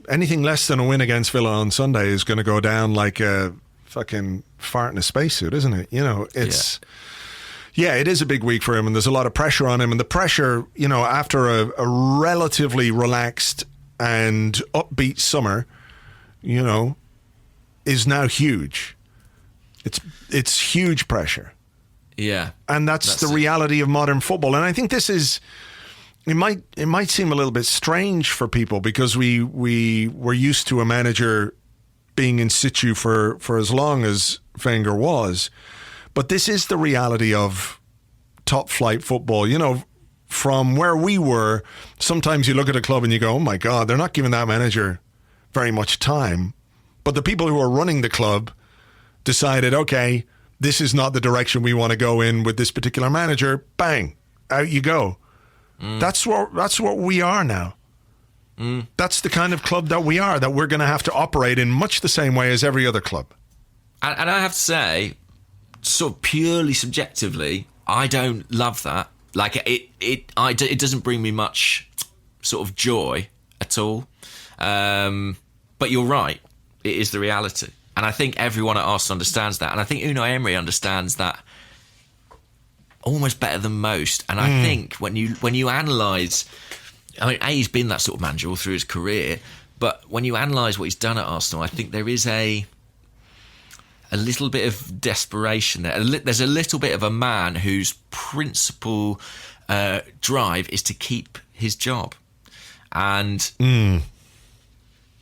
Anything less than a win against Villa on Sunday is going to go down like a fucking fart in a spacesuit, isn't it? It's... Yeah, it is a big week for him, and there's a lot of pressure on him. And the pressure, after a relatively relaxed and upbeat summer, is now huge. It's huge pressure. Yeah. And that's the reality of modern football. And I think this is... It might seem a little bit strange for people because we were used to a manager being in situ for as long as Wenger was. But this is the reality of top flight football. From where we were, sometimes you look at a club and you go, oh my God, they're not giving that manager very much time. But the people who are running the club decided, okay, this is not the direction we want to go in with this particular manager. Bang, out you go. That's what we are now. That's the kind of club that we are, that we're going to have to operate in much the same way as every other club. And I have to say, sort of purely subjectively, I don't love that. Like it doesn't bring me much sort of joy at all. But you're right, it is the reality, and I think everyone at Arsenal understands that, and I think Unai Emery understands that almost better than most. And I think when you analyse, I mean, he's been that sort of manager all through his career, but when you analyse what he's done at Arsenal, I think there is a little bit of desperation there. There's a little bit of a man whose principal drive is to keep his job, and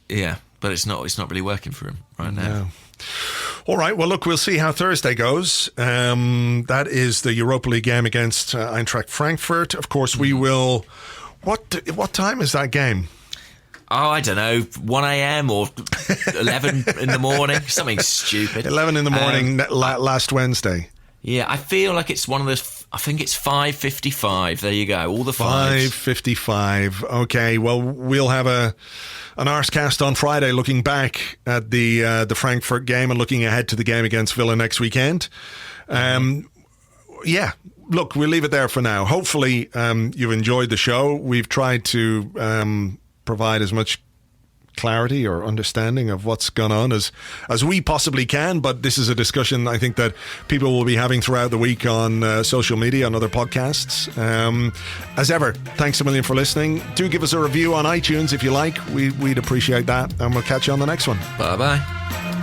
yeah, but it's not really working for him right now. No. All right, well, look, we'll see how Thursday goes. That is the Europa League game against Eintracht Frankfurt. Of course, we will... What time is that game? Oh, I don't know, 1 a.m. or 11 in the morning, something stupid. 11 in the morning last Wednesday. Yeah, I feel like it's one of those... I think it's 5:55. There you go, all the fives. 5:55. Okay, well, we'll have an Arsecast on Friday looking back at the Frankfurt game and looking ahead to the game against Villa next weekend. Yeah, look, we'll leave it there for now. Hopefully you've enjoyed the show. We've tried to provide as much clarity or understanding of what's gone on as we possibly can. But this is a discussion I think that people will be having throughout the week on social media, on other podcasts. As ever, thanks a million for listening. Do give us a review on iTunes if you like. We'd appreciate that, and we'll catch you on the next one. Bye bye.